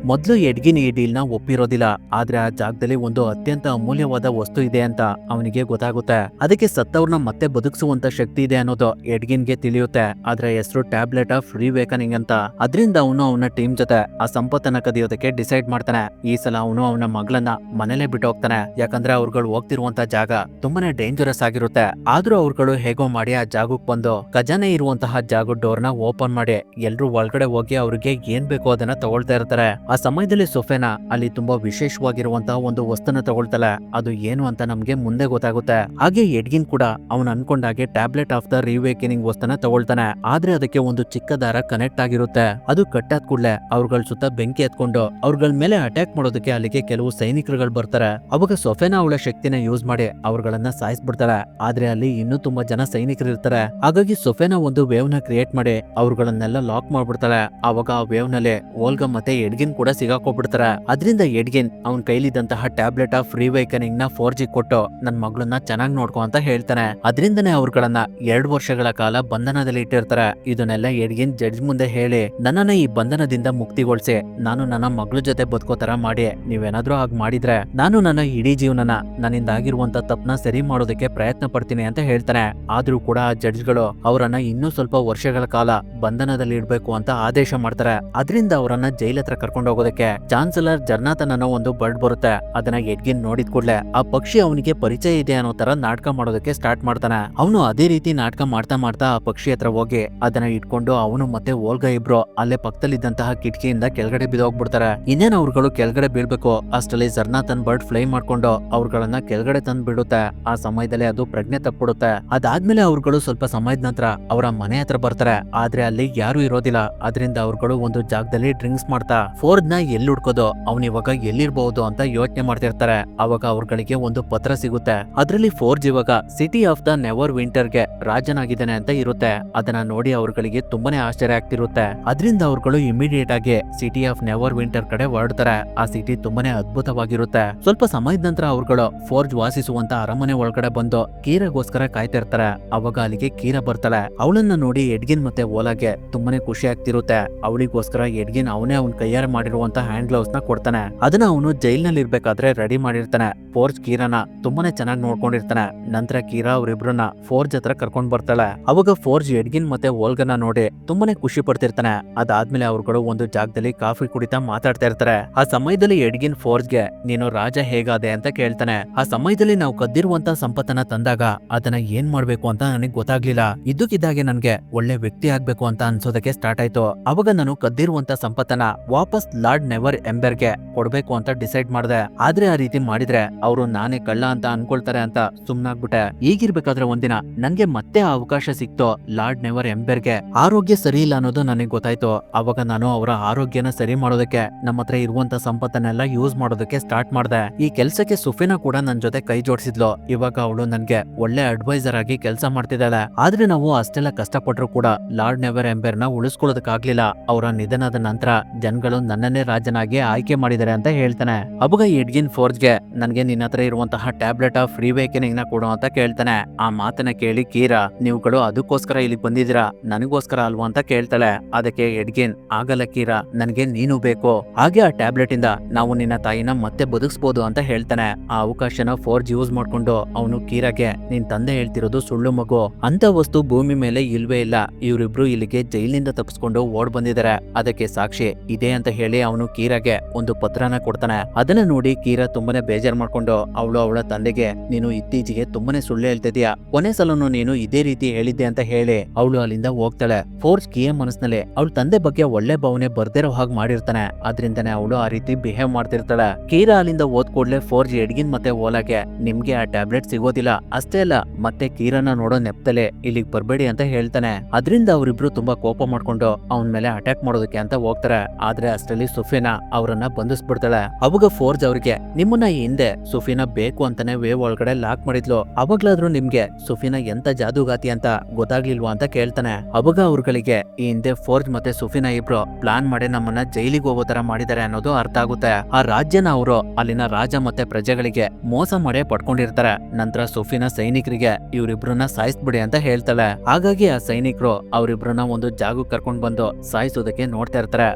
ಮೊದ್ಲು ಎಡ್ಗಿನ್ ಈ ಡೀಲ್ ನ ಒಪ್ಪಿರೋದಿಲ್ಲ, ಆದ್ರೆ ಆ ಜಾಗದಲ್ಲಿ ಒಂದು ಅತ್ಯಂತ ಅಮೂಲ್ಯವಾದ ವಸ್ತು ಇದೆ ಅಂತ ಅವನಿಗೆ ಗೊತ್ತಾಗುತ್ತೆ. ಅದಕ್ಕೆ ಸತ್ತವ್ರನ್ನ ಮತ್ತೆ ಬದುಕಿಸುವಂತ ಶಕ್ತಿ ಇದೆ ಅನ್ನೋದು ಎಡ್ಗಿನ್ಗೆ ತಿಳಿಯುತ್ತೆ. ಆದ್ರೆ ಹೆಸರು ಟ್ಯಾಬ್ಲೆಟ್ ಆಫ್ ರಿವೇಕನಿಂಗ್ ಅಂತ. ಅದರಿಂದ ಅವನು ಅವನ ಟೀಮ್ ಜೊತೆ ಆ ಸಂಪತ್ತನ್ನ ಕದಿಯೋದಕ್ಕೆ ಡಿಸೈಡ್ ಮಾಡ್ತಾನೆ. ಈ ಸಲ ಅವನು ಅವನ ಮಗಳನ್ನ ಮನೇಲೆ ಬಿಟ್ಟು ಹೋಗ್ತಾನೆ, ಯಾಕಂದ್ರೆ ಅವ್ರುಗಳು ಹೋಗ್ತಿರುವಂತ ಜಾಗ ತುಂಬಾನೇ ಡೇಂಜರಸ್ ಆಗಿರುತ್ತೆ. ಆದ್ರೂ ಅವ್ರುಗಳು ಹೇಗೋ ಮಾಡಿ ಆ ಜಾಗಕ್ಕೆ ಬಂದು ಖಜಾನೆ ಇರುವಂತಹ ಜಾಗ ಡೋರ್ ನ ಓಪನ್ ಮಾಡಿ ಎಲ್ರು ಒಳಗಡೆ ಹೋಗಿ ಅವ್ರಿಗೆ ಏನ್ ಬೇಕೋ ಅದನ್ನ ತಗೊಳ್ತಾ ಇರ್ತಾರೆ. ಆ ಸಮಯದಲ್ಲಿ ಸೊಫೆನಾ ಅಲ್ಲಿ ತುಂಬಾ ವಿಶೇಷವಾಗಿರುವಂತಹ ಒಂದು ವಸ್ತುನ ತಗೊಳ್ತಾಳೆ. ಅದು ಏನು ಅಂತ ನಮ್ಗೆ ಮುಂದೆ ಗೊತ್ತಾಗುತ್ತೆ. ಹಾಗೆ ಎಡ್ಗಿನ್ ಕೂಡ ಅವನು ಅನ್ಕೊಂಡಾಗೆ ಟ್ಯಾಬ್ಲೆಟ್ ಆಫ್ ದ ರಿವೇಕನಿಂಗ್ ವಸ್ತುನ ತಗೊಳ್ತಾನೆ. ಆದ್ರೆ ಅದಕ್ಕೆ ಒಂದು ಚಿಕ್ಕ ದಾರ ಕನೆಕ್ಟ್ ಆಗಿರುತ್ತೆ. ಅದು ಕಟ್ಟಾದ ಕೂಡಲೇ ಅವ್ರಗಳ ಸುತ್ತ ಬೆಂಕಿ ಎತ್ಕೊಂಡು ಅವ್ರಗಳ ಮೇಲೆ ಅಟ್ಯಾಕ್ ಮಾಡೋದಕ್ಕೆ ಅಲ್ಲಿಗೆ ಕೆಲವು ಸೈನಿಕರುಗಳು ಬರ್ತಾರೆ. ಅವಾಗ ಸೊಫೆನಾ ಅವಳ ಶಕ್ತಿನ ಯೂಸ್ ಮಾಡಿ ಅವ್ರಗಳನ್ನ ಸಾಯಿಸ್ಬಿಡ್ತಾಳೆ. ಆದ್ರೆ ಅಲ್ಲಿ ಇನ್ನೂ ತುಂಬಾ ಜನ ಸೈನಿಕರು ಇರ್ತಾರೆ. ಹಾಗಾಗಿ ಸೊಫೆನಾ ಒಂದು ವೇವ್ ನ ಕ್ರಿಯೇಟ್ ಮಾಡಿ ಅವ್ರಗಳನ್ನೆಲ್ಲ ಲಾಕ್ ಮಾಡ್ಬಿಡ್ತಾಳೆ. ಅವಾಗ ಆ ವೇವ್ ನಲ್ಲಿ ಓಲ್ಗಾ ಮತ್ತೆ ಎಡ್ಗಿನ್ ಕೂಡ ಸಿಗಾಕೋಬಿಡ್ತಾರೆ. ಅದರಿಂದ ಎಡ್ಗಿನ್ ಅವನ್ ಕೈಲಿದ್ದಂತಹ ಟ್ಯಾಬ್ಲೆಟ್ ಆಫ್ ರಿವೇಕನಿಂಗ್ ನ 4G ಕೊಟ್ಟು ನನ್ ಮಗಳನ್ನ ಚೆನ್ನಾಗಿ ನೋಡ್ಕೊ ಅಂತ ಹೇಳ್ತಾನೆ. ಅದರಿಂದನೇ ಅವ್ರಗಳನ್ನ 2 ವರ್ಷಗಳ ಕಾಲ ಬಂಧನದಲ್ಲಿ ಇಟ್ಟಿರ್ತಾರೆ. ಇದನ್ನೆಲ್ಲ ಎಡ್ಗಿನ್ ಜಡ್ಜ್ ಮುಂದೆ ಹೇಳಿ, ನನ್ನನ್ನ ಈ ಬಂಧನದಿಂದ ಮುಕ್ತಿಗೊಳಿಸಿ ನಾನು ನನ್ನ ಮಗಳ ಜೊತೆ ಬದುಕೋತರ ಮಾಡಿ, ನೀವೇನಾದ್ರೂ ಹಾಗೆ ಮಾಡಿದ್ರೆ ನಾನು ನನ್ನ ಇಡೀ ಜೀವನನ ನನ್ನಿಂದ ಆಗಿರುವಂತ ತಪ್ಪನ ಸರಿ ಮಾಡೋದಕ್ಕೆ ಪ್ರಯತ್ನ ಪಡ್ತೀನಿ ಅಂತ ಹೇಳ್ತಾನೆ. ಆದ್ರೂ ಕೂಡ ಆ ಜಡ್ಜ್ಗಳು ಅವರನ್ನ ಇನ್ನೂ ಸ್ವಲ್ಪ ವರ್ಷಗಳ ಕಾಲ ಬಂಧನದಲ್ಲಿ ಇಡ್ಬೇಕು ಅಂತ ಆದೇಶ ಮಾಡ್ತಾರೆ. ಅದರಿಂದ ಅವರನ್ನ ಜೈಲ್ ಹತ್ರ ಕರ್ಕೊಂಡು ಹೋಗೋದಕ್ಕೆ ಚಾನ್ಸಲರ್ ಜರ್ನಾಥನ್ ಅನ್ನೋ ಒಂದು ಬರ್ಡ್ ಬರುತ್ತೆ. ಅದನ್ನ ಎಡ್ಗಿನ್ ನೋಡಿದ ಕೂಡಲೇ ಆ ಪಕ್ಷಿ ಅವನಿಗೆ ಪರಿಚಯ ಇದೆ ಅನ್ನೋ ತರ ನಾಟಕ ಮಾಡೋದಕ್ಕೆ ಸ್ಟಾರ್ಟ್ ಮಾಡ್ತಾನೆ. ಅವನು ಅದೇ ರೀತಿ ನಾಟಕ ಮಾಡ್ತಾ ಮಾಡ್ತಾ ಆ ಪಕ್ಷಿ ಹತ್ರ ಹೋಗಿ ಅದನ್ನ ಇಟ್ಕೊಂಡು ಅವನು ಮತ್ತೆ ಓಲ್ಗಾ ಇಬ್ರು ಅಲ್ಲೇ ಪಕ್ಕದಲ್ಲಿದ್ದಂತಹ ಕಿಟಕಿಯಿಂದ ಕೆಳಗಡೆ ಬಿದ್ದೋಗ್ಬಿಡ್ತಾರೆ. ಇನ್ನೇನ್ ಅವ್ರುಗಳು ಕೆಳಗಡೆ ಬೀಳ್ಬೇಕು ಅಷ್ಟರಲ್ಲಿ ಜರ್ನಾಥನ್ ಬರ್ಡ್ ಫ್ಲೈ ಮಾಡ್ಕೊಂಡು ಅವ್ರುಗಳನ್ನ ಕೆಳಗಡೆ ತಂದು ಬಿಡುತ್ತೆ. ಆ ಸಮಯದಲ್ಲಿ ಅದು ಪ್ರಜ್ಞೆ ತಪ್ಪಿಡುತ್ತೆ. ಅದಾದ್ಮೇಲೆ ಅವ್ರುಗಳು ಸ್ವಲ್ಪ ಸಮಯದ ನಂತರ ಅವರ ಮನೆ ಹತ್ರ ಬರ್ತಾರೆ. ಆದ್ರೆ ಅಲ್ಲಿ ಯಾರು ಇರೋದಿಲ್ಲ. ಅದರಿಂದ ಅವ್ರುಗಳು ಒಂದು ಜಾಗದಲ್ಲಿ ಡ್ರಿಂಕ್ಸ್ ಮಾಡ್ತಾ ಫೋರ್ಡ್ ನ ಎಲ್ಲಿ ಹುಡ್ಕೋದು, ಅವ್ನ ಇವಾಗ ಎಲ್ಲಿರ್ಬಹುದು ಅಂತ ಯೋಚನೆ ಮಾಡ್ತಿರ್ತಾರೆ. ಅವಾಗ ಅವ್ರುಗಳಿಗೆ ಒಂದು ಪತ್ರ ಸಿಗುತ್ತೆ. ಅದ್ರಲ್ಲಿ ಫೋರ್ಜ್ ಇವಾಗ city of the never winter ಗೆ ರಾಜನಾಗಿದ್ದಾನೆ ಅಂತ ಇರುತ್ತೆ. ಅದನ್ನ ನೋಡಿ ಅವ್ರುಗಳಿಗೆ ತುಂಬಾನೇ ಆಶ್ಚರ್ಯ ಆಗ್ತಿರುತ್ತೆ. ಅದರಿಂದ ಅವ್ರುಗಳು ಇಮಿಡಿಯೇಟ್ ಆಗಿ ಸಿಟಿ ಆಫ್ ನೆವರ್ ವಿಂಟರ್ ಕಡೆ ಹೊರಡ್ತಾರೆ. ಆ ಸಿಟಿ ತುಂಬಾನೇ ಅದ್ಭುತವಾಗಿರುತ್ತೆ. ಸ್ವಲ್ಪ ಸಮಯದ ನಂತರ ಅವ್ರುಗಳು ಫೋರ್ಜ್ ವಾಸಿಸುವಂತ ಅರಮನೆ ಒಳಗಡೆ ಬಂದು ಕೀರಾಗೋಸ್ಕರ ಕಾಯ್ತಿರ್ತಾರೆ. ಅವಾಗ ಅಲ್ಲಿಗೆ ಕೀರಾ ಬರ್ತಾಳೆ. ಅವಳನ್ನ ನೋಡಿ ಎಡ್ಗಿನ್ ಮತ್ತೆ ಓಲಾಗೆ ತುಂಬಾನೇ ಖುಷಿ ಆಗ್ತಿರುತ್ತೆ. ಅವಳಿಗೋಸ್ಕರ ಎಡ್ಗಿನ್ ಅವನೇ ಅವ್ನ ಕೈಯಾರ ಮಾಡಿರುವಂತ ಹ್ಯಾಂಡ್ ಗ್ಲೌಸ್ ನ ಕೊಡ್ತಾನೆ. ಅದನ್ನ ಅವನು ಜೈಲ್ ನಲ್ಲಿ ಇರ್ಬೇಕಾದ್ರೆ ರೆಡಿ ಮಾಡಿರ್ತಾನೆ. ಫೋರ್ಜ್ ಕೀರಾನ ತುಂಬಾನೇ ಚೆನ್ನಾಗಿ ನೋಡ್ಕೊಂಡಿರ್ತಾನೆ. ನಂತರ ಕೀರಾ ಅವ್ರಿಬ್ರನ್ನ ಫೋರ್ಜ್ ಹತ್ರ ಕರ್ಕೊಂಡ್ ಬರ್ತಾಳೆ. ಅವಾಗ ಫೋರ್ಜ್ ಎಡ್ಗಿನ್ ಮತ್ತೆ ಓಲ್ಗನ ನೋಡಿ ತುಂಬಾನೇ ಖುಷಿ ಪಡ್ತಿರ್ತಾನೆ. ಅದಾದ್ಮೇಲೆ ಅವ್ರುಗಳು ಒಂದು ಜಾಗದಲ್ಲಿ ಕಾಫಿ ಕುಡಿತಾ ಮಾತಾಡ್ತಾ ಇರ್ತಾರೆ. ಆ ಸಮಯದಲ್ಲಿ ಎಡ್ಗಿನ್ ಫೋರ್ಜ್ಗೆ ನೀನು ರಾಜ ಹೇಗಾದೆ ಅಂತ ಕೇಳ್ತಾನೆ. ಆ ಸಮಯದಲ್ಲಿ ನಾವು ಕದ್ದಿರುವಂತ ಸಂಪತ್ತನ್ನ ತಂದಾಗ ಅದನ್ನ ಏನ್ ಮಾಡ್ಬೇಕು ಅಂತ ನನಗೆ ಗೊತ್ತಾಗ್ಲಿಲ್ಲ. ಇದ್ದಕ್ಕಿದ್ದಾಗೆ ನನ್ಗೆ ಒಳ್ಳೆ ವ್ಯಕ್ತಿ ಆಗ್ಬೇಕು ಅಂತ ಅನ್ಸೋದಕ್ಕೆ ಸ್ಟಾರ್ಟ್ ಆಯ್ತು. ಅವಾಗ ನಾನು ಕದ್ದಿರುವಂತ ಸಂಪತ್ತನ್ನ ವಾಪಸ್ ಲಾರ್ಡ್ ನೆವರ್ ಎಂಬರ್ಗೆ ಕೊಡ್ಬೇಕು ಅಂತ ಡಿಸೈಡ್ ಮಾಡಿದೆ. ಆದ್ರೆ ಆ ರೀತಿ ಮಾಡಿದ್ರೆ ಅವರು ನಾನೇ ಕಳ್ಳ ಅಂತ ಅನ್ಕೊಳ್ತಾರೆ ಅಂತ ಸುಮ್ನಾಗ್ಬಿಟ್ಟೆ. ಈಗಿರ್ಬೇಕಾದ್ರೆ ಒಂದಿನ ನನ್ಗೆ ಮತ್ತೆ ಆ ಅವಕಾಶ ಸಿಕ್ತು. ಲಾರ್ಡ್ ನೆವರ್ ಎಂಬರ್ಗೆ ಆರೋಗ್ಯ ಸರಿ ಇಲ್ಲ ಅನ್ನೋದು ನನಗೆ ಗೊತ್ತಾಯ್ತು. ಅವಾಗ ನಾನು ಅವರ ಆರೋಗ್ಯನ ಸರಿ ಮಾಡೋದಕ್ಕೆ ನಮ್ಮ ಹತ್ರ ಇರುವಂತ ಸಂಪತ್ತನ್ನೆಲ್ಲ ಯೂಸ್ ಮಾಡೋದಕ್ಕೆ ಸ್ಟಾರ್ಟ್ ಮಾಡಿದೆ. ಈ ಕೆಲ್ಸಕ್ಕೆ ಸುಫಿನಾ ಕೂಡ ನನ್ ಜೊತೆ ಕೈ ಜೋಡಿಸಿದ್ಲು. ಇವಾಗ ಅವಳು ನನ್ಗೆ ಒಳ್ಳೆ ಅಡ್ವೈಸರ್ ಆಗಿ ಕೆಲಸ ಮಾಡ್ತಿದ್ದಾಳೆ. ಆದ್ರೆ ನಾವು ಅಷ್ಟೆಲ್ಲ ಕಷ್ಟಪಟ್ರು ಕೂಡ ಲಾರ್ಡ್ ನೆವರ್ ಎಂಬರ್ ನ ಉಳಿಸ್ಕೊಳ್ಳೋದಕ್ಕಾಗ್ಲಿಲ್ಲ. ಅವರ ನಿಧನದ ನಂತರ ಜನಗಳು ನನ್ನನ್ನೇ ರಾಜನಾಗಿ ಆಯ್ಕೆ ಮಾಡಿದ್ದಾರೆ ಅಂತ ಹೇಳ್ತಾನೆ. ಅವಾಗ ಎಡ್ಗಿನ್ ಫೋರ್ಜ್ಗೆ ನನ್ಗೆ ನಿನ್ನ ಹತ್ರ ಇರುವಂತಹ ಟ್ಯಾಬ್ಲೆಟ್ ಆಫ್ ರಿವೇಕನಿಂಗ್ ನ ಕೊಡು ಅಂತ ಕೇಳ್ತಾನೆ. ಆ ಮಾತನ್ನ ಕೇಳಿ ಕೀರಾ ನೀವುಗಳು ಅದಕ್ಕೋಸ್ಕರ ಇಲ್ಲಿ ಬಂದಿದ್ದೀರಾ, ನನಗೋಸ್ಕರ ಅಲ್ವಾ ಅಂತ ಕೇಳ್ತಾಳೆ. ಅದಕ್ಕೆ ಎಡ್ಗಿನ್ ಆಗಲ್ಲ ಕೀರಾ, ನನ್ಗೆ ನೀನು ಬೇಕು. ಹಾಗೆ ಆ ಟ್ಯಾಬ್ಲೆಟ್ ಇಂದ ನಾವು ನಿನ್ನ ತಾಯಿನ ಮತ್ತೆ ಬದುಕಿಸಬಹುದು ಅಂತ ಹೇಳ್ತಾನೆ. ಆ ಅವಕಾಶನ ಫೋರ್ಜ್ ಯೂಸ್ ಮಾಡ್ಕೊಂಡು ಅವನು ಕೀರಾಗೆ ನಿನ್ ತಂದೆ ಹೇಳ್ತಿರೋದು ಸುಳ್ಳು ಮಗು, ಅಂತ ವಸ್ತು ಭೂಮಿ ಮೇಲೆ ಇಲ್ವೇ ಇಲ್ಲ. ಇವರಿಬ್ರು ಇಲ್ಲಿಗೆ ಜೈಲಿನಿಂದ ತಪ್ಪಿಸ್ಕೊಂಡು ಓಡ್ ಬಂದಿದ್ದಾರೆ, ಅದಕ್ಕೆ ಸಾಕ್ಷಿ ಇದೆ ಅಂತ ಹೇಳಿ ಅವನು ಕೀರಾಗೆ ಒಂದು ಪತ್ರನ ಕೊಡ್ತಾನೆ. ಅದನ್ನ ನೋಡಿ ಕೀರಾ ತುಂಬಾನೇ ಬೇಜಾರ್ ಮಾಡ್ಕೊಂಡು ಅವಳು ಅವಳ ತಂದೆಗೆ ನೀನು ಇತ್ತೀಚೆಗೆ ತುಂಬಾನೇ ಸುಳ್ಳು ಹೇಳ್ತಿದ್ಯಾ, ಕೊನೆ ಸಲನು ನೀನು ಇದೇ ರೀತಿ ಹೇಳಿದ್ದೆ ಅಂತ ಹೇಳಿ ಅವಳು ಅಲ್ಲಿಂದ ಹೋಗ್ತಾಳೆ. ಫೋರ್ಜ್ ಕೀಯ ಮನಸ್ಸಿನಲ್ಲಿ ಅವಳ ತಂದೆ ಬಗ್ಗೆ ಒಳ್ಳೆ ಭಾವನೆ ಬರ್ದಿರೋ ಹಾಗೆ ಮಾಡಿರ್ತಾನೆ. ಅದ್ರಿಂದನೇ ಅವಳು ಆ ರೀತಿ ಬಿಹೇವ್ ಮಾಡ್ತಿರ್ತಾಳೆ. ಕೀರಾ ಅಲ್ಲಿಂದ ಓದ್ ಕೂಡ್ಲೆ ಫೋರ್ಜ್ ಎಡ್ಗಿನ್ ಮತ್ತೆ ಓಲಾಗೆ ನಿಮ್ಗೆ ಆ ಟ್ಯಾಬ್ಲೆಟ್ ಸಿಗೋದಿಲ್ಲ, ಅಷ್ಟೇ ಅಲ್ಲ ಮತ್ತೆ ಕೀರಾನ ನೋಡೋ ನೆಪ್ತಲೆ ಇಲ್ಲಿಗೆ ಬರ್ಬೇಡಿ ಅಂತ ಹೇಳ್ತಾನೆ. ಅದರಿಂದ ಅವರಿಬ್ರು ತುಂಬಾ ಕೋಪ ಮಾಡ್ಕೊಂಡು ಅವನ ಮೇಲೆ ಅಟ್ಯಾಕ್ ಮಾಡೋದಕ್ಕೆ ಅಂತ ಹೋಗ್ತಾರೆ. ಆದ್ರೆ ಅಷ್ಟರಲ್ಲಿ ಸುಫಿನಾ ಅವರನ್ನ ಬಂಧಿಸ್ಬಿಡ್ತಾಳೆ. ಅವಾಗ ಫೋರ್ಜ್ ಅವ್ರಿಗೆ ನಿಮ್ಮನ್ನ ಈ ಹಿಂದೆ ಸುಫಿನಾ ಬೇಕು ಅಂತಾನೆ ವೇವ್ ಒಳಗಡೆ ಲಾಕ್ ಮಾಡಿದ್ಲು, ಅವಾಗ್ಲಾದ್ರೂ ನಿಮ್ಗೆ ಸುಫಿನಾ ಎಂತ ಜಾದೂಗಾತಿ ಅಂತ ಗೊತ್ತಾಗ್ಲಿಲ್ವಾ ಅಂತ ಕೇಳ್ತಾನೆ. ಅವಾಗ ಅವ್ರಗಳಿಗೆ ಈ ಹಿಂದೆ ಫೋರ್ಜ್ ಮತ್ತೆ ಸುಫಿನಾ ಇಬ್ರು ಪ್ಲಾನ್ ಮಾಡಿ ನಮ್ಮನ್ನ ಜೈಲಿಗೆ ಹೋಗೋ ತರ ಮಾಡಿದ್ದಾರೆ ಅನ್ನೋದು ಅರ್ಥ ಆಗುತ್ತೆ. ಆ ರಾಜ್ಯನ ಅವರು ಅಲ್ಲಿನ ರಾಜ ಮತ್ತೆ ಪ್ರಜೆಗಳಿಗೆ ಮೋಸ ಮಾಡೇ ಪಡ್ಕೊಂಡಿರ್ತಾರೆ. ನಂತರ ಸುಫಿನಾ ಸೈನಿಕರಿಗೆ ಇವರಿಬ್ರನ್ನ ಸಾಯಿಸ್ಬಿಡಿ ಅಂತ ಹೇಳ್ತಾಳೆ. ಹಾಗಾಗಿ ಆ ಸೈನಿಕರು ಅವರಿಬ್ರನ್ನ ಒಂದು ಜಾಗಕ್ಕೆ ಕರ್ಕೊಂಡ್ ಬಂದು ಸಾಯಿಸೋದಕ್ಕೆ ನೋಡ್ತಾ ಇರ್ತಾರೆ.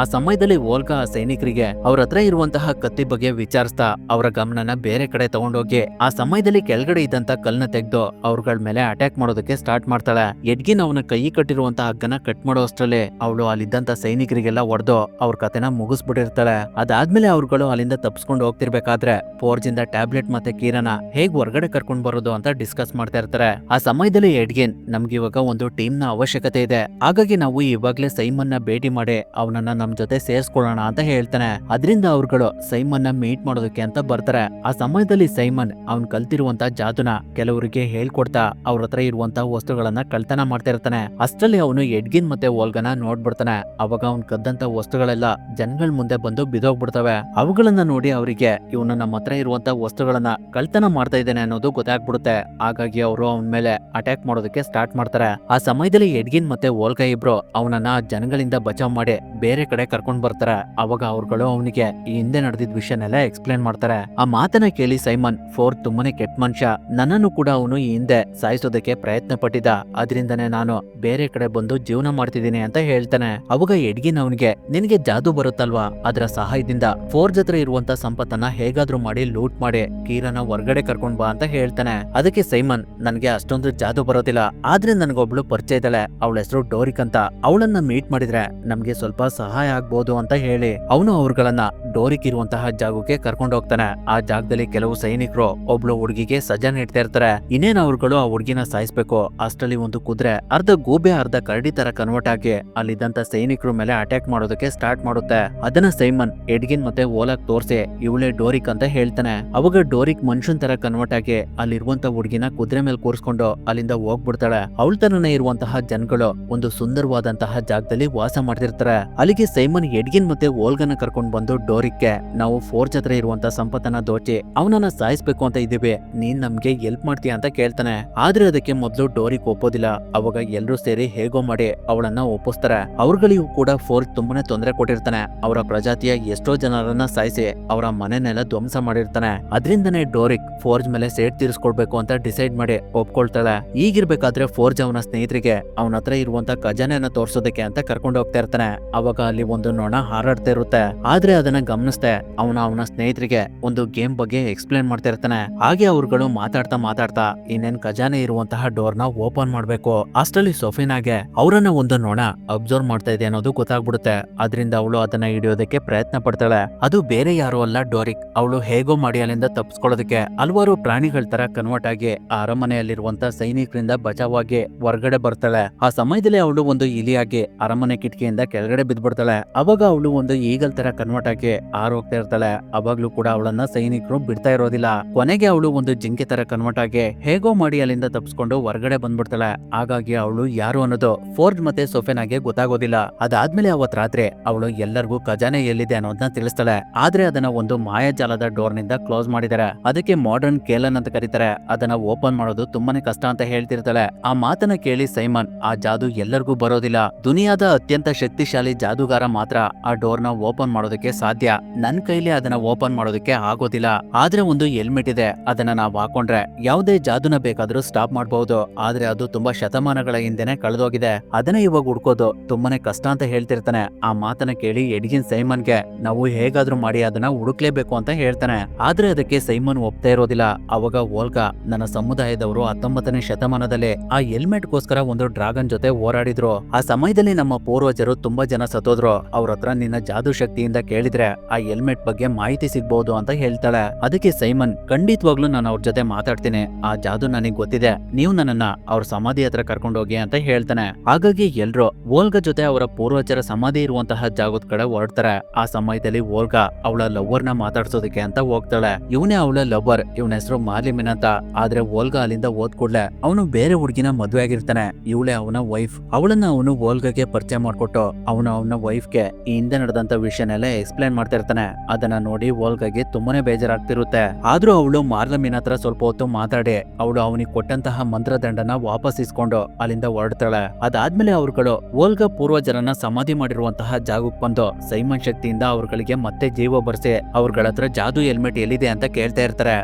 ಆ ಸಮಯದಲ್ಲಿ ಓಲ್ಗಾ ಆ ಸೈನಿಕರಿಗೆ ಅವ್ರ ಹತ್ರ ಇರುವಂತಹ ಕತ್ತಿ ಬಗ್ಗೆ ವಿಚಾರಿಸ್ತಾ ಅವರ ಗಮನನ ಬೇರೆ ಕಡೆ ತಗೊಂಡೋಗಿ ಆ ಸಮಯದಲ್ಲಿ ಕೆಳಗಡೆ ಇದ್ದಂತ ಕಲ್ನ ತೆಗೆದು ಅವ್ರಗಳ ಮೇಲೆ ಅಟ್ಯಾಕ್ ಮಾಡೋದಕ್ಕೆ ಸ್ಟಾರ್ಟ್ ಮಾಡ್ತಾಳೆ. ಎಡ್ಗಿನ್ ಅವನ ಕೈ ಕಟ್ಟಿರುವಂತಹ ಹಗ್ಗನ ಕಟ್ ಮಾಡೋ ಅಷ್ಟ್ರಲ್ಲೇ ಅವಳು ಅಲ್ಲಿದ್ದಂತ ಸೈನಿಕರಿಗೆಲ್ಲ ಹೊಡೆದು ಅವ್ರ ಕತೆನ ಮುಗಿಸ್ಬಿಟ್ಟಿರ್ತಾಳೆ. ಅದಾದ್ಮೇಲೆ ಅವ್ರುಗಳು ಅಲ್ಲಿಂದ ತಪ್ಪಿಸ್ಕೊಂಡು ಹೋಗ್ತಿರ್ಬೇಕಾದ್ರೆ ಫೋರ್ಜ್ ಇಂದ ಟ್ಯಾಬ್ಲೆಟ್ ಮತ್ತೆ ಕೀರನ ಹೇಗ್ ಹೊರಗಡೆ ಕರ್ಕೊಂಡ್ ಬರೋದು ಅಂತ ಡಿಸ್ಕಸ್ ಮಾಡ್ತಾ ಇರ್ತಾರೆ. ಆ ಸಮಯದಲ್ಲಿ ಎಡ್ಗಿನ್ ನಮ್ಗೆ ಇವಾಗ ಒಂದು ಟೀಮ್ ನ ಅವಶ್ಯಕತೆ ಇದೆ, ಹಾಗಾಗಿ ನಾವು ಇವಾಗ್ಲೇ ಸೈಮನ್ ನ ಭೇಟಿ ಮಾಡಿ ಅವನನ್ನ ನಮ್ ಜೊತೆ ಸೇರ್ಸ್ಕೊಳ್ಳೋಣ ಅಂತ ಹೇಳ್ತಾನೆ. ಅದರಿಂದ ಅವ್ರುಗಳು ಸೈಮನ್ ನ ಮೀಟ್ ಮಾಡೋದಕ್ಕೆ ಅಂತ ಬರ್ತಾರೆ. ಆ ಸಮಯದಲ್ಲಿ ಸೈಮನ್ ಅವ್ನ್ ಕಲ್ತಿರುವಂತ ಜಾದುನ ಕೆಲವರಿಗೆ ಹೇಳ್ಕೊಡ್ತಾ ಅವ್ರ ಹತ್ರ ಇರುವಂತ ವಸ್ತುಗಳನ್ನ ಕಳ್ತನ ಮಾಡ್ತಾ ಇರ್ತಾನೆ. ಅಷ್ಟರಲ್ಲಿ ಅವನು ಎಡ್ಗಿನ್ ಮತ್ತೆ ಓಲ್ಗನ ನೋಡ್ಬಿಡ್ತಾನೆ. ಅವಾಗ ಅವ್ನ್ ಕದ್ದಂತ ವಸ್ತುಗಳೆಲ್ಲ ಜನಗಳ ಮುಂದೆ ಬಂದು ಬಿದೋಗ್ಬಿಡ್ತವೆ. ಅವುಗಳನ್ನ ನೋಡಿ ಅವರಿಗೆ ಇವನು ನಮ್ಮ ಹತ್ರ ಇರುವಂತ ವಸ್ತುಗಳನ್ನ ಕಳ್ತನ ಮಾಡ್ತಾ ಇದ್ದಾನೆ ಅನ್ನೋದು ಗೊತ್ತಾಗ್ಬಿಡುತ್ತೆ. ಹಾಗಾಗಿ ಅವರು ಅವನ ಮೇಲೆ ಅಟ್ಯಾಕ್ ಮಾಡೋದಕ್ಕೆ ಸ್ಟಾರ್ಟ್ ಮಾಡ್ತಾರೆ. ಆ ಸಮಯದಲ್ಲಿ ಎಡ್ಗಿನ್ ಮತ್ತೆ ಓಲ್ಗಾ ಇಬ್ರು ಅವನನ್ನ ಜನಗಳಿಂದ ಬಚಾವ್ ಮಾಡಿ ಬೇರೆ ಕಡೆ ಕರ್ಕೊಂಡ್ ಬರ್ತಾರೆ. ಅವಾಗ ಅವ್ರುಗಳು ಅವನಿಗೆ ಈ ಹಿಂದೆ ನಡೆದಿದ್ದ ವಿಷಯನೆಲ್ಲ ಎಕ್ಸ್ಪ್ಲೇನ್ ಮಾಡ್ತಾರೆ. ಆ ಮಾತನ್ನ ಕೇಳಿ ಸೈಮನ್ ಫೋರ್ಜ್ ತುಂಬಾನೇ ಕೆಟ್ಟ ಮನುಷ್ಯ, ನನ್ನನ್ನು ಕೂಡ ಅವನು ಈ ಹಿಂದೆ ಸಾಯಿಸೋದಕ್ಕೆ ಪ್ರಯತ್ನ ಪಟ್ಟಿದ್ದ, ಅದರಿಂದನೇ ನಾನು ಬೇರೆ ಕಡೆ ಬಂದು ಜೀವನ ಮಾಡ್ತಿದ್ದೀನಿ ಅಂತ ಹೇಳ್ತಾನೆ. ಅವಾಗ ಎಡ್ಗಿನ್ ಅವನಿಗೆ ನಿನಗೆ ಜಾದು ಬರುತ್ತಲ್ವಾ, ಅದರ ಸಹಾಯದಿಂದ ಫೋರ್ಜ್ ಹತ್ರ ಇರುವಂತ ಸಂಪತ್ತನ್ನ ಹೇಗಾದ್ರೂ ಮಾಡಿ ಲೂಟ್ ಮಾಡಿ ಕೀರನ ಹೊರಗಡೆ ಕರ್ಕೊಂಡ್ ಬಾ ಅಂತ ಹೇಳ್ತಾನೆ. ಅದಕ್ಕೆ ಸೈಮನ್ ನನ್ಗೆ ಅಷ್ಟೊಂದು ಜಾದು ಬರೋದಿಲ್ಲ, ಆದ್ರೆ ನನ್ಗೊಬ್ಳು ಪರಿಚಯ ಇದ್ದಾಳೆ, ಅವಳ ಹೆಸರು ಡೋರಿಕ್ ಅಂತ, ಅವಳನ್ನ ಮೀಟ್ ಮಾಡಿದ್ರೆ ನಮ್ಗೆ ಸ್ವಲ್ಪ ಸಹಾಯ ಆಗ್ಬೋದು ಅಂತ ಹೇಳಿ ಅವನು ಅವ್ರಗಳನ್ನ ಡೋರಿಕ್ ಇರುವಂತಹ ಜಾಗಕ್ಕೆ ಕರ್ಕೊಂಡು ಹೋಗ್ತಾನೆ. ಆ ಜಾಗದಲ್ಲಿ ಕೆಲವು ಸೈನಿಕರು ಒಬ್ಳು ಹುಡುಗಿಗೆ ಸಜಾ ನೀಡ್ತಾ ಇರ್ತಾರೆ. ಇನ್ನೇನ್ ಅವ್ರುಗಳು ಆ ಹುಡುಗಿನ ಸಾಯಿಸ್ಬೇಕು, ಅಷ್ಟರಲ್ಲಿ ಒಂದು ಕುದುರೆ ಅರ್ಧ ಗೂಬೆ ಅರ್ಧ ಕರಡಿ ತರ ಕನ್ವರ್ಟ್ ಆಗಿ ಅಲ್ಲಿದ್ದಂತ ಸೈನಿಕರ ಮೇಲೆ ಅಟ್ಯಾಕ್ ಮಾಡೋದಕ್ಕೆ ಸ್ಟಾರ್ಟ್ ಮಾಡುತ್ತೆ. ಅದನ್ನ ಸೈಮನ್ ಎಡ್ಗಿನ್ ಮತ್ತೆ ಓಲಾಗ್ ತೋರ್ಸಿ ಇವಳೇ ಡೋರಿಕ್ ಅಂತ ಹೇಳ್ತಾನೆ. ಅವಾಗ ಡೋರಿಕ್ ಮನುಷ್ಯನ್ ತರ ಕನ್ವರ್ಟ್ ಆಗಿ ಅಲ್ಲಿರುವಂತ ಹುಡುಗಿನ ಕುದುರೆ ಮೇಲೆ ಕೂರಿಸ್ಕೊಂಡು ಅಲ್ಲಿಂದ ಹೋಗ್ಬಿಡ್ತಾಳೆ. ಅವಳ ತರನೇ ಇರುವಂತಹ ಜನಗಳು ಒಂದು ಸುಂದರವಾದಂತಹ ಜಾಗದಲ್ಲಿ ವಾಸ ಮಾಡ್ತಿರ್ತಾರೆ. ಅಲ್ಲಿಗೆ ಸೈಮನ್ ಎಡ್ಗಿನ್ ಮತ್ತೆ ಓಲ್ಗನ ಕರ್ಕೊಂಡ್ ಬಂದು ಡೋರಿಕ್ಗೆ ನಾವು ಫೋರ್ಜ್ ಹತ್ರ ಇರುವಂತ ಸಂಪತ್ತನ್ನ ದೋಚಿ ಅವನನ್ನ ಸಾಯಿಸ್ಬೇಕು ಅಂತ ಇದೀವಿ, ನೀನ್ ನಮ್ಗೆ ಹೆಲ್ಪ್ ಮಾಡ್ತೀಯ ಅಂತ ಕೇಳ್ತಾನೆ. ಆದ್ರೆ ಅದಕ್ಕೆ ಮೊದ್ಲು ಡೋರಿಕ್ ಒಪ್ಪೋದಿಲ್ಲ. ಅವಾಗ ಎಲ್ರೂ ಸೇರಿ ಹೇಗೋ ಮಾಡಿ ಅವಳನ್ನ ಒಪ್ಪಿಸ್ತಾರೆ. ಅವ್ರಗಳಿಗೂ ಕೂಡ ಫೋರ್ಜ್ ತುಂಬಾನೇ ತೊಂದರೆ ಕೊಟ್ಟಿರ್ತಾನೆ. ಅವರ ಪ್ರಜಾತಿಯ ಎಷ್ಟೋ ಜನರನ್ನ ಸಾಯಿಸಿ ಅವರ ಮನೆನೆಲ್ಲ ಧ್ವಂಸ ಮಾಡಿರ್ತಾನೆ. ಅದರಿಂದನೇ ಡೋರಿಕ್ ಫೋರ್ಜ್ ಮೇಲೆ ಸೇಟ್ ತೀರಿಸ್ಕೊಳ್ಬೇಕು ಅಂತ ಡಿಸೈಡ್ ಮಾಡಿ ಒಪ್ಕೊಳ್ತಾಳೆ. ಈಗಿರ್ಬೇಕಾದ್ರೆ ಫೋರ್ಜ್ ಅವನ ಸ್ನೇಹಿತರಿಗೆ ಅವನ ಹತ್ರ ಇರುವಂತ ಖಜಾನೆಯನ್ನ ತೋರ್ಸೋದಕ್ಕೆ ಅಂತ ಕರ್ಕೊಂಡು ಹೋಗ್ತಾ ಇರ್ತಾನೆ. ಅವಾಗ ಅಲ್ಲಿ ಒಂದು ನೊಣ ಹಾರಾಡ್ತಾ ಇರುತ್ತೆ. ಆದ್ರೆ ಅದನ್ನ ಗಮನಿಸ್ದೆ ಅವನ ಸ್ನೇಹಿತರಿಗೆ ಒಂದು ಗೇಮ್ ಬಗ್ಗೆ ಎಕ್ಸ್ಪ್ಲೇನ್ ಮಾಡ್ತಾ ಇರ್ತಾನೆ. ಹಾಗೆ ಅವ್ರುಗಳು ಮಾತಾಡ್ತಾ ಇನ್ನೇನ್ ಖಜಾನೆ ಇರುವಂತಹ ಡೋರ್ ನ ಓಪನ್ ಮಾಡ್ಬೇಕು. ಅಷ್ಟರಲ್ಲಿ ಸೊಫಿನಾಗೆ ಅವರನ್ನ ಒಂದು ನೊಣ ಅಬ್ಸರ್ವ್ ಮಾಡ್ತಾ ಇದೆ ಅನ್ನೋದು ಗೊತ್ತಾಗ್ಬಿಡುತ್ತೆ. ಅದರಿಂದ ಅವಳು ಅದನ್ನ ಹಿಡಿಯೋದಕ್ಕೆ ಪ್ರಯತ್ನ ಪಡ್ತಾಳೆ. ಅದು ಬೇರೆ ಯಾರು ಅಲ್ಲ ಡೋರಿಕ್. ಅವಳು ಹೇಗೋ ಮಾಡಿ ಅಲ್ಲಿಂದ ತಪ್ಪಿಸ್ಕೊಳ್ಳೋದಕ್ಕೆ ಹಲವಾರು ಪ್ರಾಣಿಗಳ ತರ ಕನ್ವರ್ಟ್ ಆಗಿ ಆ ಅರಮನೆಯಲ್ಲಿರುವಂತ ಸೈನಿಕರಿಂದ ಬಚಾವಾಗಿ ಹೊರಗಡೆ ಬರ್ತಾಳೆ. ಆ ಸಮಯದಲ್ಲಿ ಅವಳು ಒಂದು ಇಲಿಯಾಗಿ ಅರಮನೆ ಕಿಟಕಿಯಿಂದ ಕೆಳಗಡೆ ಬಿದ್ದ್ಬಿಡ್ತಾಳೆ. ಅವಾಗ ಅವಳು ಒಂದು ಈಗಲ್ ತರ ಕನ್ವರ್ಟ್ ಆಗಿ ಹೋಗ್ತಾ ಇರ್ತಾಳೆ. ಅವಾಗ್ಲೂ ಕೂಡ ಅವಳನ್ನ ಸೈನಿಕರು ಬಿಡ್ತಾ ಇರೋದಿಲ್ಲ. ಕೊನೆಗೆ ಅವಳು ಒಂದು ಜಿಂಕೆ ತರ ಕನ್ವರ್ಟ್ ಆಗಿ ಹೇಗೋ ಮಾಡಿ ಅಲ್ಲಿಂದ ತಪ್ಪಿಸ್ಕೊಂಡು ಹೊರಗಡೆ ಬಂದ್ಬಿಡ್ತಾಳೆ. ಹಾಗಾಗಿ ಅವಳು ಯಾರು ಅನ್ನೋದು ಫೋರ್ಜ್ ಮತ್ತೆ ಸೊಫೆನಾಗೆ ಗೊತ್ತಾಗೋದಿಲ್ಲ. ಅದಾದ್ಮೇಲೆ ಅವತ್ ರಾತ್ರಿ ಅವಳು ಎಲ್ಲರಿಗೂ ಖಜಾನೆ ಎಲ್ಲಿದೆ ಅನ್ನೋದನ್ನ ತಿಳಿಸ್ತಾಳೆ. ಆದ್ರೆ ಅದನ್ನ ಒಂದು ಮಾಯಾಜಾಲದ ಡೋರ್ ನಿಂದ ಕ್ಲೋಸ್ ಮಾಡಿದ್ದಾರೆ. ಅದಕ್ಕೆ ಮಾಡರ್ನ್ ಕೇಲನ್ ಅಂತ ಕರೀತಾರೆ. ಅದನ್ನ ಓಪನ್ ಮಾಡೋದು ತುಂಬಾನೇ ಕಷ್ಟ ಅಂತ ಹೇಳ್ತಿರ್ತಾಳೆ. ಆ ಮಾತನ್ನ ಕೇಳಿ ಸೈಮನ್ ಆ ಜಾದು ಎಲ್ಲರಿಗೂ ಬರೋದಿಲ್ಲ, ದುನಿಯಾದ ಅತ್ಯಂತ ಶಕ್ತಿಶಾಲಿ ಜಾದುಗಾರ ಮಾತ್ರ ಆ ಡೋರ್ ನ ಓಪನ್ ಮಾಡೋದಕ್ಕೆ ಸಾಧ್ಯ, ನನ್ ಕೈಲಿ ಅದನ್ನ ಓಪನ್ ಮಾಡೋದಕ್ಕೆ ಆಗೋದಿಲ್ಲ. ಆದ್ರೆ ಒಂದು ಹೆಲ್ಮೆಟ್ ಇದೆ, ಅದನ್ನ ನಾವ್ ಹಾಕೊಂಡ್ರೆ ಯಾವುದೇ ಜಾದುನ ಬೇಕಾದ್ರೂ ಸ್ಟಾಪ್ ಮಾಡಬಹುದು. ಆದ್ರೆ ಅದು ತುಂಬಾ ಶತಮಾನಗಳ ಹಿಂದೆನೆ ಕಳೆದೋಗಿದೆ, ಅದನ್ನ ಇವಾಗ ಹುಡ್ಕೋದು ತುಂಬಾನೇ ಕಷ್ಟ ಅಂತ ಹೇಳ್ತಿರ್ತಾನೆ. ಆ ಮಾತನ್ನ ಕೇಳಿ ಎಡ್ಗಿನ್ ಸೈಮನ್ಗೆ ನಾವು ಹೇಗಾದ್ರೂ ಮಾಡಿ ಅದನ್ನ ಹುಡುಕ್ಲೇಬೇಕು ಅಂತ ಹೇಳ್ತಾನೆ. ಆದ್ರೆ ಅದಕ್ಕೆ ಸೈಮನ್ ಒಪ್ತಾ ಇರೋದಿಲ್ಲ. ಅವಾಗ ಓಲ್ಗಾ ನನ್ನ ಸಮುದಾಯದವರು 19ನೇ ಶತಮಾನದಲ್ಲಿ ಆ ಹೆಲ್ಮೆಟ್ ಗೋಸ್ಕರ ಒಂದು ಡ್ರಾಗನ್ ಜೊತೆ ಹೋರಾಡಿದ್ರು. ಆ ಸಮಯದಲ್ಲಿ ನಮ್ಮ ಪೂರ್ವಜರು ತುಂಬಾ ಜನ ಸತ್ತೋದ್ರು. ಅವ್ರ ಹತ್ರ ನಿನ್ನ ಜಾದು ಶಕ್ತಿಯಿಂದ ಕೇಳಿದ್ರೆ ಆ ಹೆಲ್ಮೆಟ್ ಬಗ್ಗೆ ಮಾಹಿತಿ ಸಿಗ್ಬಹುದು ಅಂತ ಹೇಳ್ತಾಳೆ. ಅದಕ್ಕೆ ಸೈಮನ್ ಖಂಡಿತವಾಗ್ಲೂ ನಾನು ಅವ್ರ ಜೊತೆ ಮಾತಾಡ್ತೀನಿ, ಆ ಜಾದು ನನಗ್ ಗೊತ್ತಿದೆ, ನೀವು ನನ್ನನ್ನ ಅವ್ರ ಸಮಾಧಿ ಹತ್ರ ಕರ್ಕೊಂಡೋಗಿ ಅಂತ ಹೇಳ್ತಾನೆ. ಹಾಗಾಗಿ ಎಲ್ರು ಓಲ್ಗಾ ಜೊತೆ ಅವರ ಪೂರ್ವಜರ ಸಮಾಧಿ ಇರುವಂತಹ ಜಾಗದ ಕಡೆ ಹೊರಡ್ತಾರೆ. ಆ ಸಮಯದಲ್ಲಿ ಓಲ್ಗಾ ಅವಳ ಲವ್ವರ್ನ ಮಾತಾಡ್ಸೋದಕ್ಕೆ ಅಂತ ಹೋಗ್ತಾಳೆ. ಇವನೇ ಅವಳ ಲವ್ವರ್, ಇವನ ಹೆಸರು ಮಾಲಿಮಿನ್ ಅಂತ. ಆದ್ರೆ ಓಲ್ಗಾ ಅಲ್ಲಿಂದ ಹೋದ್ ಕೂಡ್ಲೆ ಅವನು ಬೇರೆ ಹುಡುಗಿನ ಮದುವೆ ಆಗಿರ್ತಾನೆ. ಇವಳೆ ಅವನ ವೈಫ್. ಅವಳನ್ನ ಅವನು ಓಲ್ಗಾಗೆ ಪರಿಚಯ ಮಾಡ್ಕೊಟ್ಟು ಅವನ ವೈಫ್ಗೆ ಈ ಹಿಂದೆ ನಡೆದಂತ ವಿಷಯನೆಲ್ಲ ಎಕ್ಸ್ಪ್ಲೇನ್ ಮಾಡ್ತಾ ಇರ್ತಾನೆ. ಅದನ್ನ ನೋಡಿ ಓಲ್ಗಾಗೆ ತುಂಬಾನೇ ಬೇಜಾರಾಗ್ತಿರುತ್ತೆ. ಆದ್ರೂ ಅವಳು ಮಾರ್ಲಮಿನ್ ಹತ್ರ ಸ್ವಲ್ಪ ಹೊತ್ತು ಮಾತಾಡಿ ಅವಳು ಅವನಿಗೆ ಕೊಟ್ಟಂತಹ ಮಂತ್ರದಂಡನ ವಾಪಸ್ ಇಸ್ಕೊಂಡು ಅಲ್ಲಿಂದ ಹೊರಡ್ತಾಳೆ. ಅದಾದ್ಮೇಲೆ ಅವ್ರುಗಳು ಓಲ್ಗಾ ಪೂರ್ವಜರನ್ನ ಸಮಾಧಿ ಮಾಡಿರುವಂತಹ ಜಾಗಕ್ಕೆ ಬಂದು ಸೈಮನ್ ಶಕ್ತಿಯಿಂದ ಅವ್ರಗಳಿಗೆ ಮತ್ತೆ ಜೀವ ಬರ್ಸಿ ಅವ್ರಗಳ ಹತ್ರ ಜಾದು ಹೆಲ್ಮೆಟ್ ಎಲ್ಲಿದೆ ಅಂತ ಕೇಳ್ತಾ ಇರ್ತಾರೆ.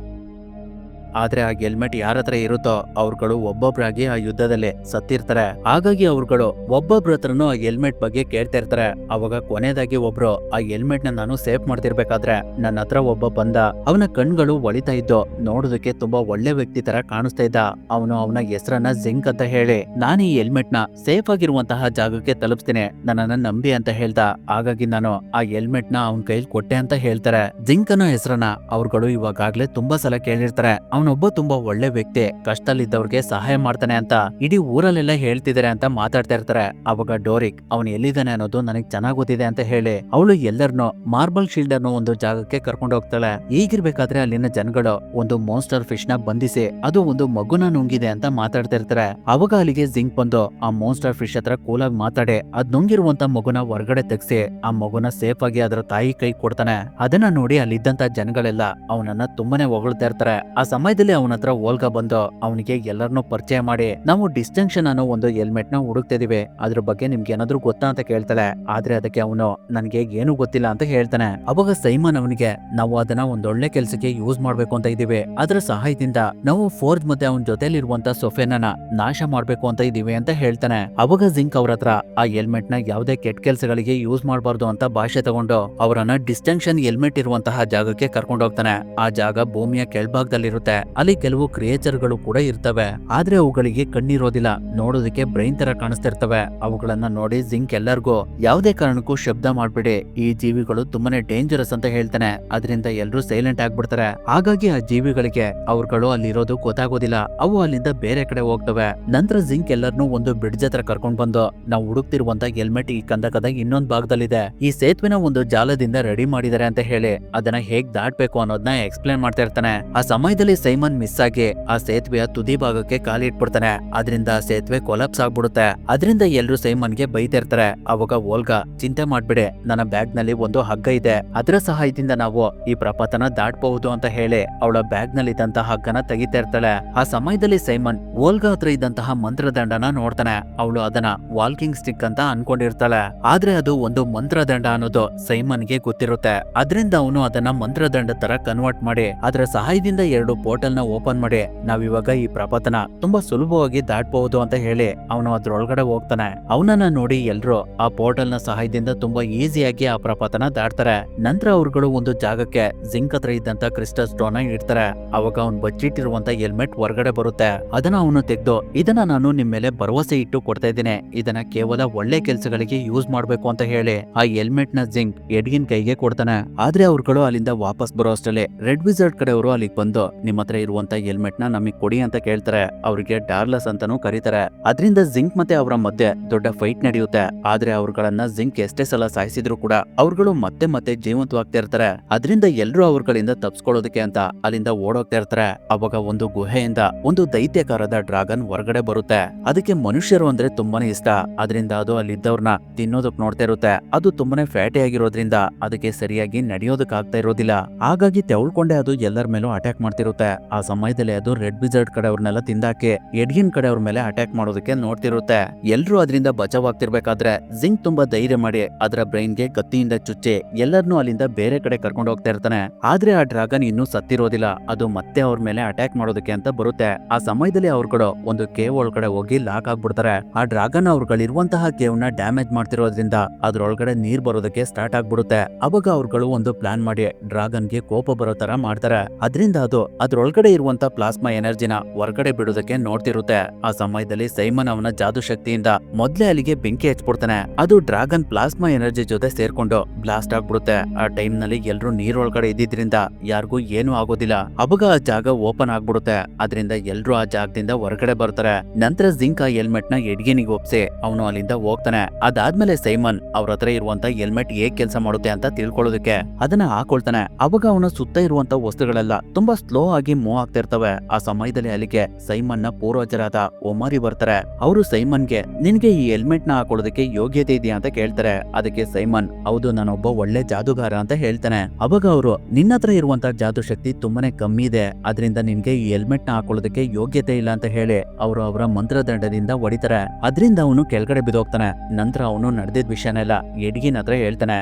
ಆದ್ರೆ ಆ ಹೆಲ್ಮೆಟ್ ಯಾರ ಹತ್ರ ಇರುತ್ತೋ ಅವ್ರುಗಳು ಒಬ್ಬೊಬ್ರಾಗಿ ಆ ಯುದ್ಧದಲ್ಲಿ ಸತ್ತಿರ್ತಾರೆ. ಹಾಗಾಗಿ ಅವ್ರುಗಳು ಒಬ್ಬೊಬ್ರ ಹತ್ರನು ಆ ಹೆಲ್ಮೆಟ್ ಬಗ್ಗೆ ಕೇಳ್ತಾ ಇರ್ತಾರೆ. ಅವಾಗ ಕೊನೆಯದಾಗಿ ಒಬ್ರು ಆ ಹೆಲ್ಮೆಟ್ ನ ನಾನು ಸೇಫ್ ಮಾಡ್ತಿರ್ಬೇಕಾದ್ರೆ ನನ್ನ ಹತ್ರ ಒಬ್ಬ ಬಂದ. ಅವನ ಕಣ್ಗಳು ಒಳಿತಾ ಇದ್ದು ನೋಡೋದಕ್ಕೆ ತುಂಬಾ ಒಳ್ಳೆ ವ್ಯಕ್ತಿ ತರ ಕಾಣಿಸ್ತಾ ಇದ್ದ. ಅವನು ಅವನ ಹೆಸರನ್ನ ಜಿಂಕ್ ಅಂತ ಹೇಳಿ ನಾನು ಈ ಹೆಲ್ಮೆಟ್ ನ ಸೇಫ್ ಆಗಿರುವಂತಹ ಜಾಗಕ್ಕೆ ತಲುಪಿಸ್ತೀನಿ, ನನ್ನನ್ನ ನಂಬಿ ಅಂತ ಹೇಳ್ದ. ಹಾಗಾಗಿ ನಾನು ಆ ಹೆಲ್ಮೆಟ್ ನ ಅವನ ಕೈಲಿ ಕೊಟ್ಟೆ ಅಂತ ಹೇಳ್ತಾರೆ. ಜಿಂಕ್ ಅನ್ನೋ ಹೆಸರನ್ನ ಅವ್ರುಗಳು ಇವಾಗಾಗ್ಲೇ ತುಂಬಾ ಸಲ ಕೇಳಿರ್ತಾರೆ. ಅವನೊಬ್ಬ ತುಂಬಾ ಒಳ್ಳೆ ವ್ಯಕ್ತಿ, ಕಷ್ಟದಲ್ಲಿದ್ದವ್ರಿಗೆ ಸಹಾಯ ಮಾಡ್ತಾನೆ ಅಂತ ಇಡೀ ಊರಲ್ಲೆಲ್ಲ ಹೇಳ್ತಿದ್ದಾರೆ ಅಂತ ಮಾತಾಡ್ತಾ ಇರ್ತಾರೆ. ಅವಾಗ ಡೋರಿಕ್ ಅವನು ಎಲ್ಲಿದ್ದಾನೆ ಅನ್ನೋದು ನನಗೆ ಚೆನ್ನಾಗ್ ಗೊತ್ತಿದೆ ಅಂತ ಹೇಳಿ ಅವಳು ಎಲ್ಲರನ್ನೂ ಮಾರ್ಬಲ್ ಶೀಲ್ಡ್ ಅನ್ನೋ ಒಂದು ಜಾಗಕ್ಕೆ ಕರ್ಕೊಂಡು ಹೋಗ್ತಾಳೆ. ಹೀಗಿರ್ಬೇಕಾದ್ರೆ ಅಲ್ಲಿನ ಜನಗಳು ಒಂದು ಮಾನ್ಸ್ಟರ್ ಫಿಶ್ ನ ಬಂಧಿಸಿ ಅದು ಒಂದು ಮಗುನ ನುಂಗಿದೆ ಅಂತ ಮಾತಾಡ್ತಾ ಇರ್ತಾರೆ. ಅವಾಗ ಅಲ್ಲಿಗೆ ಜಿಂಕ್ ಬಂದು ಆ ಮಾನ್ಸ್ಟರ್ ಫಿಶ್ ಹತ್ರ ಕೂಲಾಗಿ ಮಾತಾಡಿ ಅದ್ ನುಂಗಿರುವಂತ ಮಗುನ ಹೊರಗಡೆ ತೆಗ್ಸಿ ಆ ಮಗುನ ಸೇಫ್ ಆಗಿ ಅದರ ತಾಯಿ ಕೈ ಕೊಡ್ತಾನೆ. ಅದನ್ನ ನೋಡಿ ಅಲ್ಲಿದ್ದಂತ ಜನಗಳೆಲ್ಲ ಅವನನ್ನ ತುಂಬಾನೇ ಹೊಗಳ್ತಾ ಇರ್ತಾರೆ. ಆ ಸಮಯದಲ್ಲಿ ಅವನ ಹತ್ರ ಓಲ್ಗಾ ಬಂದು ಅವನಿಗೆ ಎಲ್ಲರನ್ನೂ ಪರಿಚಯ ಮಾಡಿ ನಾವು ಡಿಸ್ಟಿಂಕ್ಷನ್ ಅನ್ನೋ ಒಂದು ಹೆಲ್ಮೆಟ್ ನ ಹುಡುಕ್ತಿದೀವಿ, ಅದ್ರ ಬಗ್ಗೆ ನಿಮ್ಗೆ ಏನಾದ್ರು ಗೊತ್ತಾ ಅಂತ ಕೇಳ್ತಾಳೆ. ಆದ್ರೆ ಅದಕ್ಕೆ ಅವನು ನನ್ಗೆ ಏನು ಗೊತ್ತಿಲ್ಲ ಅಂತ ಹೇಳ್ತಾನೆ. ಅವಾಗ ಸೈಮನ್ ಅವನಿಗೆ ನಾವು ಅದನ್ನ ಒಂದೊಳ್ಳೆ ಕೆಲ್ಸಕ್ಕೆ ಯೂಸ್ ಮಾಡ್ಬೇಕು ಅಂತ ಇದೀವಿ, ಅದರ ಸಹಾಯದಿಂದ ನಾವು ಫೋರ್ಜ್ ಮತ್ತೆ ಅವನ ಜೊತೆಲಿರುವಂತ ಸೊಫೆನನ್ನ ನಾಶ ಮಾಡ್ಬೇಕು ಅಂತ ಇದೀವಿ ಅಂತ ಹೇಳ್ತಾನೆ. ಅವಾಗ ಜಿಂಕ್ ಅವ್ರ ಹತ್ರ ಆ ಹೆಲ್ಮೆಟ್ ನ ಯಾವುದೇ ಕೆಟ್ಟ ಕೆಲ್ಸಗಳಿಗೆ ಯೂಸ್ ಮಾಡಬಾರ್ದು ಅಂತ ಭಾಷೆ ತಗೊಂಡು ಅವರನ್ನ ಡಿಸ್ಟಿಂಕ್ಷನ್ ಹೆಲ್ಮೆಟ್ ಇರುವಂತಹ ಜಾಗಕ್ಕೆ ಕರ್ಕೊಂಡು ಹೋಗ್ತಾನೆ. ಆ ಜಾಗ ಭೂಮಿಯ ಕೆಳಭಾಗದಲ್ಲಿರುತ್ತೆ. ಅಲ್ಲಿ ಕೆಲವು ಕ್ರಿಯೇಚರ್ ಗಳು ಕೂಡ ಇರ್ತವೆ, ಆದ್ರೆ ಅವುಗಳಿಗೆ ಕಣ್ಣಿರೋದಿಲ್ಲ, ನೋಡೋದಕ್ಕೆ ಬ್ರೈನ್ ತರ ಕಾಣಿಸ್ತಾ ಇರ್ತವೆ. ಅವುಗಳನ್ನ ನೋಡಿ ಜಿಂಕ್ ಎಲ್ಲರಿಗೂ ಯಾವುದೇ ಕಾರಣಕ್ಕೂ ಶಬ್ದ ಮಾಡ್ಬಿಡಿ, ಈ ಜೀವಿಗಳು ತುಂಬಾನೇ ಡೇಂಜರಸ್ ಅಂತ ಹೇಳ್ತಾನೆ. ಅದರಿಂದ ಎಲ್ಲರೂ ಸೈಲೆಂಟ್ ಆಗ್ಬಿಡ್ತಾರೆ. ಹಾಗಾಗಿ ಆ ಜೀವಿಗಳಿಗೆ ಅವ್ರುಗಳು ಅಲ್ಲಿರೋದು ಗೊತ್ತಾಗೋದಿಲ್ಲ, ಅವು ಅಲ್ಲಿಂದ ಬೇರೆ ಕಡೆ ಹೋಗ್ತವೆ. ನಂತರ ಜಿಂಕ್ ಎಲ್ಲರನ್ನೂ ಒಂದು ಬ್ರಿಡ್ಜ್ ಹತ್ರ ಕರ್ಕೊಂಡ್ ಬಂದು ನಾವು ಹುಡುಕ್ತಿರುವಂತ ಹೆಲ್ಮೆಟ್ ಈ ಕಂದಕದ ಇನ್ನೊಂದು ಭಾಗದಲ್ಲಿದೆ, ಈ ಸೇತುವೆನ ಒಂದು ಜಾಲದಿಂದ ರೆಡಿ ಮಾಡಿದ್ದಾರೆ ಅಂತ ಹೇಳಿ ಅದನ್ನ ಹೇಗ್ ದಾಟ್ಬೇಕು ಅನ್ನೋದನ್ನ ಎಕ್ಸ್ಪ್ಲೇನ್ ಮಾಡ್ತಾ ಇರ್ತಾನೆ. ಆ ಸಮಯದಲ್ಲಿ ಸೈಮನ್ ಮಿಸ್ ಆಗಿ ಆ ಸೇತುವೆಯ ತುದಿ ಭಾಗಕ್ಕೆ ಕಾಲಿ ಇಟ್ಬಿಡ್ತಾನೆ. ಅದರಿಂದ ಸೇತುವೆ ಕೊಲಾಪ್ಸ್ ಆಗ್ಬಿಡುತ್ತೆ. ಅದರಿಂದ ಎಲ್ರು ಸೈಮನ್ಗೆ ಬೈತಾ ಇರ್ತಾರೆ. ಅವಾಗ ಓಲ್ಗಾ ಚಿಂತೆ ಮಾಡ್ಬಿಡೆ, ನನ್ನ ಬ್ಯಾಗ್ ನಲ್ಲಿ ಒಂದು ಹಗ್ಗ ಇದೆ, ಅದರ ಸಹಾಯದಿಂದ ನಾವು ಈ ಪ್ರಪಾತನ ದಾಟಬಹುದು ಅಂತ ಹೇಳಿ ಅವಳ ಬ್ಯಾಗ್ ನಲ್ಲಿ ಇದ್ದಂತಹ ಹಗ್ಗನ ತೆಗಿತಾ ಇರ್ತಾಳೆ. ಆ ಸಮಯದಲ್ಲಿ ಸೈಮನ್ ಓಲ್ಗಾ ಹತ್ರ ಇದ್ದಂತಹ ಮಂತ್ರದಂಡನ ನೋಡ್ತಾನೆ. ಅವಳು ಅದನ್ನ ವಾಲ್ಕಿಂಗ್ ಸ್ಟಿಕ್ ಅಂತ ಅನ್ಕೊಂಡಿರ್ತಾಳೆ. ಆದ್ರೆ ಅದು ಒಂದು ಮಂತ್ರದಂಡ ಅನ್ನೋದು ಸೈಮನ್ಗೆ ಗೊತ್ತಿರುತ್ತೆ. ಅದರಿಂದ ಅವನು ಅದನ್ನ ಮಂತ್ರದಂಡ ತರ ಕನ್ವರ್ಟ್ ಮಾಡಿ ಅದರ ಸಹಾಯದಿಂದ 2 ಪೋರ್ಟಲ್ ನ ಓಪನ್ ಮಾಡಿ ನಾವಿವಾಗ ಈ ಪ್ರಪಾತನ ತುಂಬಾ ಸುಲಭವಾಗಿ ದಾಟಬಹುದು ಅಂತ ಹೇಳಿ ಅವನು ಅದ್ರೊಳಗಡೆ ಹೋಗ್ತಾನೆ. ಅವನನ್ನ ನೋಡಿ ಎಲ್ರು ಆ ಪೋರ್ಟಲ್ ನ ಸಹಾಯದಿಂದ ತುಂಬಾ ಈಸಿಯಾಗಿ ಆ ಪ್ರಪಾತನ ದಾಟ್ತಾರೆ. ನಂತರ ಅವ್ರುಗಳು ಒಂದು ಜಾಗಕ್ಕೆ ಜಿಂಕ್ ಹತ್ರ ಇದ್ದಂತ ಕ್ರಿಸ್ಟಲ್ ಸ್ಟೋನ್ ಇಡ್ತಾರೆ. ಅವಾಗ ಅವ್ನು ಬಚ್ಚಿಟ್ಟಿರುವಂತ ಹೆಲ್ಮೆಟ್ ಹೊರಗಡೆ ಬರುತ್ತೆ. ಅದನ್ನ ಅವನು ತೆಗೆದು ಇದನ್ನ ನಾನು ನಿಮ್ ಮೇಲೆ ಭರವಸೆ ಇಟ್ಟು ಕೊಡ್ತಾ ಇದ್ದೀನಿ, ಇದನ್ನ ಕೇವಲ ಒಳ್ಳೆ ಕೆಲಸಗಳಿಗೆ ಯೂಸ್ ಮಾಡ್ಬೇಕು ಅಂತ ಹೇಳಿ ಆ ಹೆಲ್ಮೆಟ್ ನ ಜಿಂಕ್ ಎಡ್ಗಿನ್ ಕೈಗೆ ಕೊಡ್ತಾನೆ. ಆದ್ರೆ ಅವ್ರುಗಳು ಅಲ್ಲಿಂದ ವಾಪಸ್ ಬರೋ ಅಷ್ಟರಲ್ಲಿ ರೆಡ್ ವಿಜರ್ಡ್ ಕಡೆಯವರು ಅಲ್ಲಿಗೆ ಬಂದು ನಿಮ್ಮ ಹತ್ರ ಇರುವಂತ ಹೆಲ್ಮೆಟ್ ನ ನಮಗ್ ಕೊಡಿ ಅಂತ ಕೇಳ್ತಾರೆ. ಅವ್ರಿಗೆ ಡಾರ್ಲಸ್ ಅಂತಾನೂ ಕರೀತಾರೆ. ಅದರಿಂದ ಜಿಂಕ್ ಮತ್ತೆ ಅವರ ಮಧ್ಯೆ ದೊಡ್ಡ ಫೈಟ್ ನಡೆಯುತ್ತೆ. ಆದ್ರೆ ಅವ್ರುಗಳನ್ನ ಜಿಂಕ್ ಎಷ್ಟೇ ಸಲ ಸಾಯಿಸಿದ್ರು ಕೂಡ ಅವ್ರುಗಳು ಮತ್ತೆ ಮತ್ತೆ ಜೀವಂತವಾಗ್ತಾ ಇರ್ತಾರೆ. ಅದರಿಂದ ಎಲ್ರು ಅವ್ರುಗಳಿಂದ ತಪ್ಸ್ಕೊಳ್ಳೋದಕ್ಕೆ ಅಂತ ಅಲ್ಲಿಂದ ಓಡೋಗ್ತಾ ಇರ್ತಾರೆ. ಅವಾಗ ಒಂದು ಗುಹೆಯಿಂದ ಒಂದು ದೈತ್ಯಕಾರದ ಡ್ರಾಗನ್ ಹೊರಗಡೆ ಬರುತ್ತೆ. ಅದಕ್ಕೆ ಮನುಷ್ಯರು ಅಂದ್ರೆ ತುಂಬಾನೇ ಇಷ್ಟ. ಅದರಿಂದ ಅದು ಅಲ್ಲಿದ್ದವ್ರನ್ನ ತಿನ್ನೋದಕ್ ನೋಡ್ತಾ ಇರುತ್ತೆ. ಅದು ತುಂಬಾನೇ ಫ್ಯಾಟಿ ಆಗಿರೋದ್ರಿಂದ ಅದಕ್ಕೆ ಸರಿಯಾಗಿ ನಡೆಯೋದಕ್ ಆಗ್ತಾ ಇರೋದಿಲ್ಲ. ಹಾಗಾಗಿ ತೆವಳ್ಕೊಂಡೆ ಅದು ಎಲ್ಲರ ಮೇಲೂ ಅಟ್ಯಾಕ್ ಮಾಡ್ತಿರುತ್ತೆ. ಆ ಸಮಯದಲ್ಲಿ ಅದು ರೆಡ್ ವಿಜರ್ಡ್ ಕಡೆ ಅವ್ರನ್ನೆಲ್ಲ ತಿಂದಾಕಿ ಎಡ್ಗಿನ್ ಕಡೆ ಅವ್ರ ಮೇಲೆ ಅಟ್ಯಾಕ್ ಮಾಡೋದಕ್ಕೆ ನೋಡ್ತಿರುತ್ತೆ. ಎಲ್ರು ಅದರಿಂದ ಬಚಾವಾಗ್ತಿರ್ಬೇಕಾದ್ರೆ ಜಿಂಕ್ ತುಂಬಾ ಧೈರ್ಯ ಮಾಡಿ ಅದರ ಬ್ರೈನ್ ಗೆ ಕತ್ತಿಯಿಂದ ಚುಚ್ಚಿ ಎಲ್ಲರನ್ನೂ ಅಲ್ಲಿಂದ ಬೇರೆ ಕಡೆ ಕರ್ಕೊಂಡು ಹೋಗ್ತಾ ಇರ್ತಾನೆ. ಆದ್ರೆ ಆ ಡ್ರಾಗನ್ ಇನ್ನೂ ಸತ್ತಿರೋದಿಲ್ಲ, ಅದು ಮತ್ತೆ ಅವ್ರ ಮೇಲೆ ಅಟ್ಯಾಕ್ ಮಾಡೋದಕ್ಕೆ ಅಂತ ಬರುತ್ತೆ. ಆ ಸಮಯದಲ್ಲಿ ಅವ್ರುಗಳು ಒಂದು ಕೇವ್ ಒಳಗಡೆ ಹೋಗಿ ಲಾಕ್ ಆಗ್ಬಿಡ್ತಾರೆ. ಆ ಡ್ರಾಗನ್ ಅವ್ರುಗಳಿರುವಂತಹ ಕೇವ್ ನ ಡ್ಯಾಮೇಜ್ ಮಾಡ್ತಿರೋದ್ರಿಂದ ಅದ್ರೊಳಗಡೆ ನೀರ್ ಬರೋದಕ್ಕೆ ಸ್ಟಾರ್ಟ್ ಆಗ್ಬಿಡುತ್ತೆ. ಅವಾಗ ಅವ್ರುಗಳು ಒಂದು ಪ್ಲಾನ್ ಮಾಡಿ ಡ್ರಾಗನ್ ಗೆ ಕೋಪ ಬರೋ ತರ ಮಾಡ್ತಾರೆ. ಅದರಿಂದ ಅದು ಅದ್ರೊಳಗಡೆ ಇರುವಂತ ಪ್ಲಾಸ್ಮಾ ಎನರ್ಜಿನ ಹೊರಗಡೆ ಬಿಡೋದಕ್ಕೆ ನೋಡ್ತಿರುತ್ತೆ. ಆ ಸಮಯದಲ್ಲಿ ಸೈಮನ್ ಅವನ ಜಾದು ಶಕ್ತಿಯಿಂದ ಮೊದ್ಲೇ ಅಲ್ಲಿಗೆ ಬೆಂಕಿ ಹಚ್ಬಿಡ್ತಾನೆ. ಅದು ಡ್ರಾಗನ್ ಪ್ಲಾಸ್ಮಾ ಎನರ್ಜಿ ಜೊತೆ ಸೇರ್ಕೊಂಡು ಬ್ಲಾಸ್ಟ್ ಆಗ್ಬಿಡುತ್ತೆ. ಆ ಟೈಮ್ ನಲ್ಲಿ ಎಲ್ರು ನೀರೊಳಗಡೆ ಇದ್ದಿದ್ರಿಂದ ಯಾರಿಗೂ ಏನೂ ಆಗೋದಿಲ್ಲ. ಅವಾಗ ಆ ಜಾಗ ಓಪನ್ ಆಗ್ಬಿಡುತ್ತೆ. ಅದರಿಂದ ಎಲ್ರು ಆ ಜಾಗದಿಂದ ಹೊರಗಡೆ ಬರ್ತಾರೆ. ನಂತರ ಜಿಂಕ್ ಆ ಹೆಲ್ಮೆಟ್ ನ ಎಡ್ಗಿನಿಗೆ ಒಪ್ಸಿ ಅವನು ಅಲ್ಲಿಂದ ಹೋಗ್ತಾನೆ. ಅದಾದ್ಮೇಲೆ ಸೈಮನ್ ಅವ್ರ ಹತ್ರ ಇರುವಂತ ಹೆಲ್ಮೆಟ್ ಹೇಗ್ ಕೆಲಸ ಮಾಡುತ್ತೆ ಅಂತ ತಿಳ್ಕೊಳ್ಳೋದಕ್ಕೆ ಅದನ್ನ ಹಾಕೊಳ್ತಾನೆ. ಅವಾಗ ಅವನ ಸುತ್ತ ಇರುವಂತ ವಸ್ತುಗಳೆಲ್ಲ ತುಂಬಾ ಸ್ಲೋ ಆಗಿ ಮೂವ್ ಆಗ್ತಾ ಇರ್ತವೆ. ಆ ಸಮಯದಲ್ಲಿ ಅಲ್ಲಿಗೆ ಸೈಮನ್ ನ ಪೂರ್ವಜರಾದ ಒಮಾರಿ ಬರ್ತಾರೆ. ಅವರು ಸೈಮನ್ಗೆ ನಿನ್ಗೆ ಈ ಹೆಲ್ಮೆಟ್ ನ ಹಾಕೊಳ್ಳೋದಕ್ಕೆ ಯೋಗ್ಯತೆ ಇದೆಯಾ ಅಂತ ಕೇಳ್ತಾರೆ. ಅದಕ್ಕೆ ಸೈಮನ್ ಹೌದು, ನಾನೊಬ್ಬ ಒಳ್ಳೆ ಜಾದುಗಾರ ಅಂತ ಹೇಳ್ತಾನೆ. ಅವಾಗ ಅವರು ನಿನ್ನ ಹತ್ರ ಇರುವಂತ ಜಾದು ಶಕ್ತಿ ತುಂಬಾನೇ ಕಮ್ಮಿ ಇದೆ, ಅದರಿಂದ ನಿನ್ಗೆ ಈ ಹೆಲ್ಮೆಟ್ ನ ಹಾಕೊಳ್ಳೋದಕ್ಕೆ ಯೋಗ್ಯತೆ ಇಲ್ಲ ಅಂತ ಹೇಳಿ ಅವರು ಅವರ ಮಂತ್ರದಂಡದಿಂದ ಹೊಡಿತಾರೆ. ಅದರಿಂದ ಅವನು ಕೆಳಗಡೆ ಬಿದ್ದೋಗ್ತಾನೆ. ನಂತರ ಅವನು ನಡೆದಿದ್ದ ವಿಷಯನೆಲ್ಲ ಎಡ್ಗಿನ್ ಹತ್ರ ಹೇಳ್ತಾನೆ.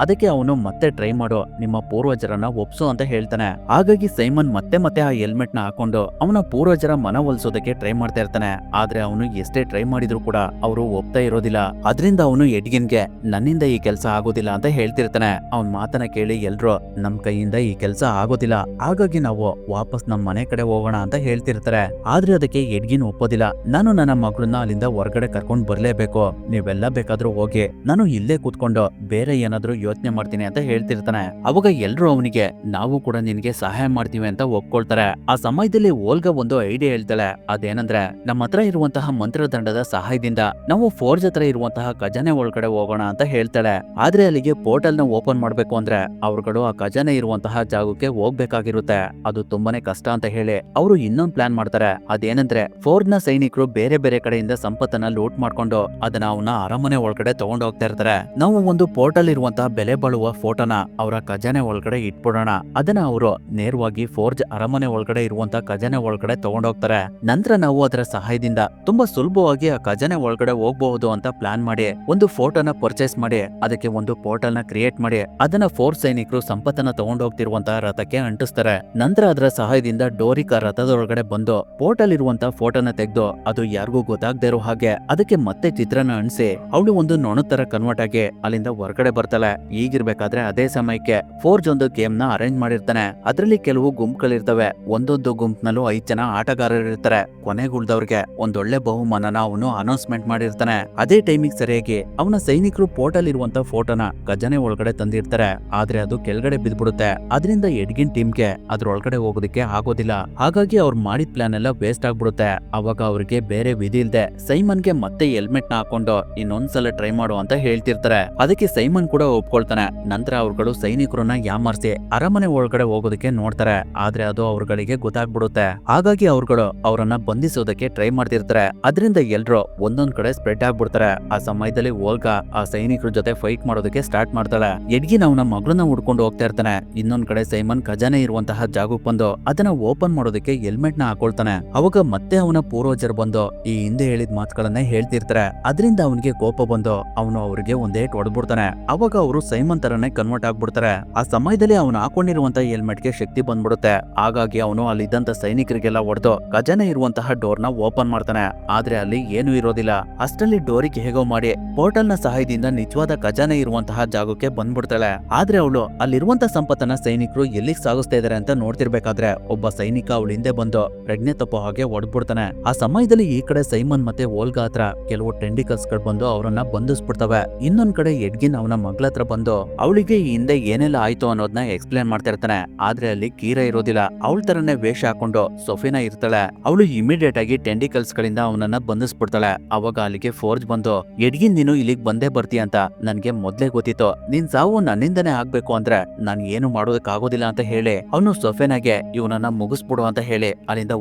ಅದಕ್ಕೆ ಅವನು ಮತ್ತೆ ಟ್ರೈ ಮಾಡು, ನಿಮ್ಮ ಪೂರ್ವಜರನ್ನ ಒಪ್ಸು ಅಂತ ಹೇಳ್ತಾನೆ. ಹಾಗಾಗಿ ಸೈಮನ್ ಮತ್ತೆ ಮತ್ತೆ ಆ ಹೆಲ್ಮೆಟ್ ನ ಹಾಕೊಂಡು ಅವನ ಪೂರ್ವಜರ ಮನವೊಲಿಸೋದಕ್ಕೆ ಟ್ರೈ ಮಾಡ್ತಾ ಇರ್ತಾನೆ. ಆದ್ರೆ ಅವನು ಎಷ್ಟೇ ಟ್ರೈ ಮಾಡಿದ್ರು ಕೂಡ ಅವರು ಒಪ್ತಾ ಇರೋದಿಲ್ಲ. ಅದರಿಂದ ಅವನು ಎಡ್ಗಿನ್ಗೆ ನನ್ನಿಂದ ಈ ಕೆಲಸ ಆಗೋದಿಲ್ಲ ಅಂತ ಹೇಳ್ತಿರ್ತಾನೆ. ಅವನ್ ಮಾತನ್ನ ಕೇಳಿ ಎಲ್ರು ನಮ್ ಕೈಯಿಂದ ಈ ಕೆಲಸ ಆಗೋದಿಲ್ಲ, ಹಾಗಾಗಿ ನಾವು ವಾಪಸ್ ನಮ್ ಮನೆ ಕಡೆ ಹೋಗೋಣ ಅಂತ ಹೇಳ್ತಿರ್ತಾರೆ. ಆದ್ರೆ ಅದಕ್ಕೆ ಎಡ್ಗಿನ್ ಒಪ್ಪೋದಿಲ್ಲ. ನಾನು ನನ್ನ ಮಗಳನ್ನ ಅಲ್ಲಿಂದ ಹೊರಗಡೆ ಕರ್ಕೊಂಡ್ ಬರ್ಲೇಬೇಕು, ನೀವೆಲ್ಲ ಬೇಕಾದ್ರೂ ಹೋಗಿ, ನಾನು ಇಲ್ಲೇ ಕೂತ್ಕೊಂಡು ಬೇರೆ ಏನಾದ್ರೂ ಯೋಚನೆ ಮಾಡ್ತೀನಿ ಅಂತ ಹೇಳ್ತಿರ್ತಾನೆ. ಅವಾಗ ಎಲ್ರು ಅವನಿಗೆ ನಾವು ಕೂಡ ನಿನ್ಗೆ ಸಹಾಯ ಮಾಡ್ತೀವಿ ಅಂತ ಒಪ್ಕೊಳ್ತಾರೆ. ಆ ಸಮಯದಲ್ಲಿ ಓಲ್ಗಾ ಒಂದು ಐಡಿಯಾ ಹೇಳ್ತಾಳೆ. ಅದೇನಂದ್ರೆ ನಮ್ಮ ಹತ್ರ ಇರುವಂತಹ ಮಂತ್ರದಂಡದ ಸಹಾಯದಿಂದ ನಾವು ಫೋರ್ಜ್ ಹತ್ರ ಇರುವಂತಹ ಖಜಾನೆ ಒಳಗಡೆ ಹೋಗೋಣ ಅಂತ ಹೇಳ್ತಾಳೆ. ಆದ್ರೆ ಅಲ್ಲಿಗೆ ಪೋರ್ಟಲ್ ನ ಓಪನ್ ಮಾಡ್ಬೇಕು ಅಂದ್ರೆ ಅವ್ರುಗಳು ಆ ಖಜಾನೆ ಇರುವಂತಹ ಜಾಗಕ್ಕೆ ಹೋಗ್ಬೇಕಾಗಿರುತ್ತೆ. ಅದು ತುಂಬಾನೇ ಕಷ್ಟ ಅಂತ ಹೇಳಿ ಅವರು ಇನ್ನೊಂದು ಪ್ಲಾನ್ ಮಾಡ್ತಾರೆ. ಅದೇನಂದ್ರೆ ಫೋರ್ಜ್ ನ ಸೈನಿಕರು ಬೇರೆ ಬೇರೆ ಕಡೆಯಿಂದ ಸಂಪತ್ತನ್ನ ಲೂಟ್ ಮಾಡ್ಕೊಂಡು ಅದನ್ನ ಅವನ ಅರಮನೆ ಒಳಗಡೆ ತಗೊಂಡು ಹೋಗ್ತಾ ಇರ್ತಾರೆ. ನಾವು ಒಂದು ಪೋರ್ಟಲ್ ಇರುವಂತಹ ಬೆಲೆ ಬಾಳುವ ಫೋಟೋನ ಅವರ ಖಜಾನೆ ಒಳಗಡೆ ಇಟ್ಬಿಡೋಣ. ಅದನ್ನ ಅವರು ನೇರವಾಗಿ ಫೋರ್ಜ್ ಅರಮನೆ ಒಳಗಡೆ ಇರುವಂತಹ ಖಜಾನೆ ಒಳಗಡೆ ತಗೊಂಡೋಗ್ತಾರೆ. ನಂತರ ನಾವು ಅದರ ಸಹಾಯದಿಂದ ತುಂಬಾ ಸುಲಭವಾಗಿ ಆ ಖಜಾನೆ ಒಳಗಡೆ ಹೋಗಬಹುದು ಅಂತ ಪ್ಲಾನ್ ಮಾಡಿ ಒಂದು ಫೋಟೋನ ಪರ್ಚೇಸ್ ಮಾಡಿ ಅದಕ್ಕೆ ಒಂದು ಪೋರ್ಟಲ್ ನ ಕ್ರಿಯೇಟ್ ಮಾಡಿ ಅದನ್ನ ಫೋರ್ಸ್ ಸೈನಿಕರು ಸಂಪತ್ತನ್ನ ತಗೊಂಡೋಗ್ತಿರುವಂತಹ ರಥಕ್ಕೆ ಅಂಟಿಸ್ತಾರೆ. ನಂತರ ಅದರ ಸಹಾಯದಿಂದ ಡೋರಿಕ್ ಆ ರಥದೊಳಗಡೆ ಬಂದು ಪೋರ್ಟಲ್ ಇರುವಂತಹ ಫೋಟೋನ ತೆಗೆದು ಅದು ಯಾರಿಗೂ ಗೊತ್ತಾಗದೇ ಇರೋ ಹಾಗೆ ಅದಕ್ಕೆ ಮತ್ತೆ ಚಿತ್ರನ ಅಂಟಿಸಿ ಅವಳು ಒಂದು ನೊಣ ತರ ಕನ್ವರ್ಟ್ ಆಗಿ ಅಲ್ಲಿಂದ ಹೊರಗಡೆ ಬರ್ತಾಳೆ. ಈಗಿರ್ಬೇಕಾದ್ರೆ ಅದೇ ಸಮಯಕ್ಕೆ ಫೋರ್ಜ್ ಒಂದು ಗೇಮ್ ನ ಅರೇಂಜ್ ಮಾಡಿರ್ತಾನೆ. ಅದರಲ್ಲಿ ಕೆಲವು ಗುಂಪುಗಳಿರ್ತವೆ. ಒಂದೊಂದು ಗುಂಪಿನಲ್ಲೂ 5 ಜನ ಆಟಗಾರರು ಇರ್ತಾರೆ. ಕೊನೆಗುಳ್ದವ್ರಿಗೆ ಒಂದೊಳ್ಳೆ ಬಹುಮಾನನ ಅವನು ಅನೌನ್ಸ್ಮೆಂಟ್ ಮಾಡಿರ್ತಾನೆ. ಅದೇ ಟೈಮಿಗೆ ಸರಿಯಾಗಿ ಅವನ ಸೈನಿಕರು ಪೋರ್ಟಲ್ ಇರುವಂತ ಫೋಟೋನ ಖಜಾನೆ ಒಳಗಡೆ ತಂದಿರ್ತಾರೆ. ಆದ್ರೆ ಅದು ಕೆಳಗಡೆ ಬಿದ್ಬಿಡುತ್ತೆ. ಅದರಿಂದ ಎಡ್ಗಿನ್ ಟೀಮ್ಗೆ ಅದ್ರೊಳಗಡೆ ಹೋಗೋದಕ್ಕೆ ಆಗೋದಿಲ್ಲ. ಹಾಗಾಗಿ ಅವ್ರು ಮಾಡಿದ ಪ್ಲಾನ್ ಎಲ್ಲ ವೇಸ್ಟ್ ಆಗ್ಬಿಡುತ್ತೆ. ಅವಾಗ ಅವ್ರಿಗೆ ಬೇರೆ ವಿಧಿ ಇಲ್ದೆ ಸೈಮನ್ಗೆ ಮತ್ತೆ ಹೆಲ್ಮೆಟ್ ನ ಹಾಕೊಂಡು ಇನ್ನೊಂದ್ಸಲ ಟ್ರೈ ಮಾಡು ಅಂತ ಹೇಳ್ತಿರ್ತಾರೆ. ಅದಕ್ಕೆ ಸೈಮನ್ ಕೂಡ ಒಪ್ಕೊಳ್ತಾನೆ. ನಂತರ ಅವ್ರುಗಳು ಸೈನಿಕರನ್ನ ಯಾಮಾರಿಸಿ ಅರಮನೆ ಒಳಗಡೆ ಹೋಗೋದಕ್ಕೆ ನೋಡ್ತಾರೆ. ಆದ್ರೆ ಅದು ಅವ್ರಗಳಿಗೆ ಗೊತ್ತಾಗ್ಬಿಡುತ್ತೆ. ಹಾಗಾಗಿ ಅವ್ರುಗಳು ಅವರನ್ನ ಬಂಧಿಸೋದಕ್ಕೆ ಟ್ರೈ ಮಾಡ್ತಿರ್ತಾರೆ. ಅದರಿಂದ ಎಲ್ರು ಒಂದೊಂದ್ ಕಡೆ ಸ್ಪ್ರೆಡ್ ಆಗ್ಬಿಡ್ತಾರೆ. ಆ ಸಮಯದಲ್ಲಿ ಓಲ್ಗಾ ಆ ಸೈನಿಕರ ಜೊತೆ ಫೈಟ್ ಮಾಡೋದಕ್ಕೆ ಸ್ಟಾರ್ಟ್ ಮಾಡ್ತಾಳೆ. ಎಡ್ಗಿನ್ ಅವನ ಮಗಳನ್ನ ಹುಡ್ಕೊಂಡು ಹೋಗ್ತಾ ಇರ್ತಾನೆ. ಇನ್ನೊಂದ್ ಕಡೆ ಸೈಮನ್ ಖಜಾನೆ ಇರುವಂತಹ ಜಾಗಕ್ಕೆ ಬಂದು ಅದನ್ನ ಓಪನ್ ಮಾಡೋದಕ್ಕೆ ಹೆಲ್ಮೆಟ್ ನ ಹಾಕೊಳ್ತಾನೆ. ಅವಾಗ ಮತ್ತೆ ಅವನ ಪೂರ್ವಜರು ಬಂದು ಈ ಹಿಂದೆ ಹೇಳಿದ ಮಾತುಗಳನ್ನೇ ಹೇಳ್ತಿರ್ತಾರೆ. ಅದರಿಂದ ಅವನಿಗೆ ಕೋಪ ಬಂದು ಅವನು ಅವ್ರಿಗೆ ಒಂದೇ ಹೊಡೆದ್ಬಿಡ್ತಾನೆ. ಅವಾಗ ಅವರು ಸೈಮನ್ ತರನೇ ಕನ್ವರ್ಟ್ ಆಗ್ಬಿಡ್ತಾರೆ. ಆ ಸಮಯದಲ್ಲಿ ಅವನು ಹಾಕೊಂಡಿರುವಂತಹ ಹೆಲ್ಮೆಟ್ಗೆ ಶಕ್ತಿ ಬಂದ್ಬಿಡುತ್ತೆ. ಹಾಗಾಗಿ ಅವನು ಅಲ್ಲಿದ್ದಂತ ಸೈನಿಕರಿಗೆಲ್ಲ ಹೊಡೆದು ಖಜಾನೆ ಇರುವಂತಹ ಡೋರ್ ನ ಓಪನ್ ಮಾಡ್ತಾನೆ. ಆದ್ರೆ ಅಲ್ಲಿ ಏನು ಇರೋದಿಲ್ಲ. ಅಷ್ಟರಲ್ಲಿ ಡೋರಿಗೆ ಹೇಗೋ ಮಾಡಿ ಪೋರ್ಟಲ್ ನ ಸಹಾಯದಿಂದ ನಿಜವಾದ ಖಜಾನೆ ಇರುವಂತಹ ಜಾಗಕ್ಕೆ ಬಂದ್ಬಿಡ್ತಾಳೆ. ಆದ್ರೆ ಅವಳು ಅಲ್ಲಿರುವಂತಹ ಸಂಪತ್ತನ್ನ ಸೈನಿಕರು ಎಲ್ಲಿಗೆ ಸಾಗಿಸ್ತಾ ಇದಾರೆ ಅಂತ ನೋಡ್ತಿರ್ಬೇಕಾದ್ರೆ ಒಬ್ಬ ಸೈನಿಕ ಅವಳ ಹಿಂದೆ ಬಂದು ಪ್ರಜ್ಞೆ ತಪ್ಪೋ ಹಾಗೆ ಹೊಡೆದ್ಬಿಡ್ತಾನೆ. ಆ ಸಮಯದಲ್ಲಿ ಈ ಕಡೆ ಸೈಮನ್ ಮತ್ತೆ ಓಲ್ಗಾ ಹತ್ರ ಕೆಲವು ಟೆಂಡಿಕಲ್ಸ್ ಗಳು ಬಂದು ಅವರನ್ನ ಬಂಧಿಸ್ಬಿಡ್ತವೆ. ಇನ್ನೊಂದ್ ಕಡೆ ಎಡ್ಗಿನ್ ಅವನ ಮಗಳ ಹತ್ರ ಬಂದು ಅವಳಿಗೆ ಈ ಹಿಂದೆ ಏನೆಲ್ಲ ಆಯ್ತು ಅನ್ನೋದನ್ನ ಎಕ್ಸ್ಪ್ಲೇನ್ ಮಾಡ್ತಾ ಇರ್ತಾನೆ. ಆದ್ರೆ ಅಲ್ಲಿ ಕೀರಾ ಇರೋದಿಲ್ಲ. ಅವಳ ತರನೇ ವೇಷ ಹಾಕೊಂಡು ಸೊಫಿನಾ ಇರ್ತಾಳೆ. ಅವಳು ಇಮಿಡಿಯೇಟ್ ಆಗಿ ಟೆಂಡಿಕಲ್ಸ್ ಗಳಿಂದ ಅವನನ್ನ ಬಂಧಿಸ್ಬಿಡ್ತಾಳೆ. ಅವಾಗ ಅಲ್ಲಿಗೆ ಫೋರ್ಜ್ ಬಂದು ಎಡ್ಗಿನ್ ನೀನು ಇಲ್ಲಿಗೆ ಬಂದೇ ಬರ್ತೀಯ ಅಂತ ನನ್ಗೆ ಮೊದ್ಲೇ ಗೊತ್ತಿತ್ತು. ನಿನ್ ಸಾವು ನನ್ನಿಂದನೇ ಆಗ್ಬೇಕು ಅಂದ್ರೆ ನಾನ್ ಏನು ಮಾಡೋದಕ್ ಆಗೋದಿಲ್ಲ ಅಂತ ಹೇಳಿ ಅವನು ಸೊಫೆನಾಗೆ ಇವನನ್ನ ಮುಗಿಸ್ಬಿಡು ಅಂತ ಹೇಳಿ ಅಲ್ಲಿಂದ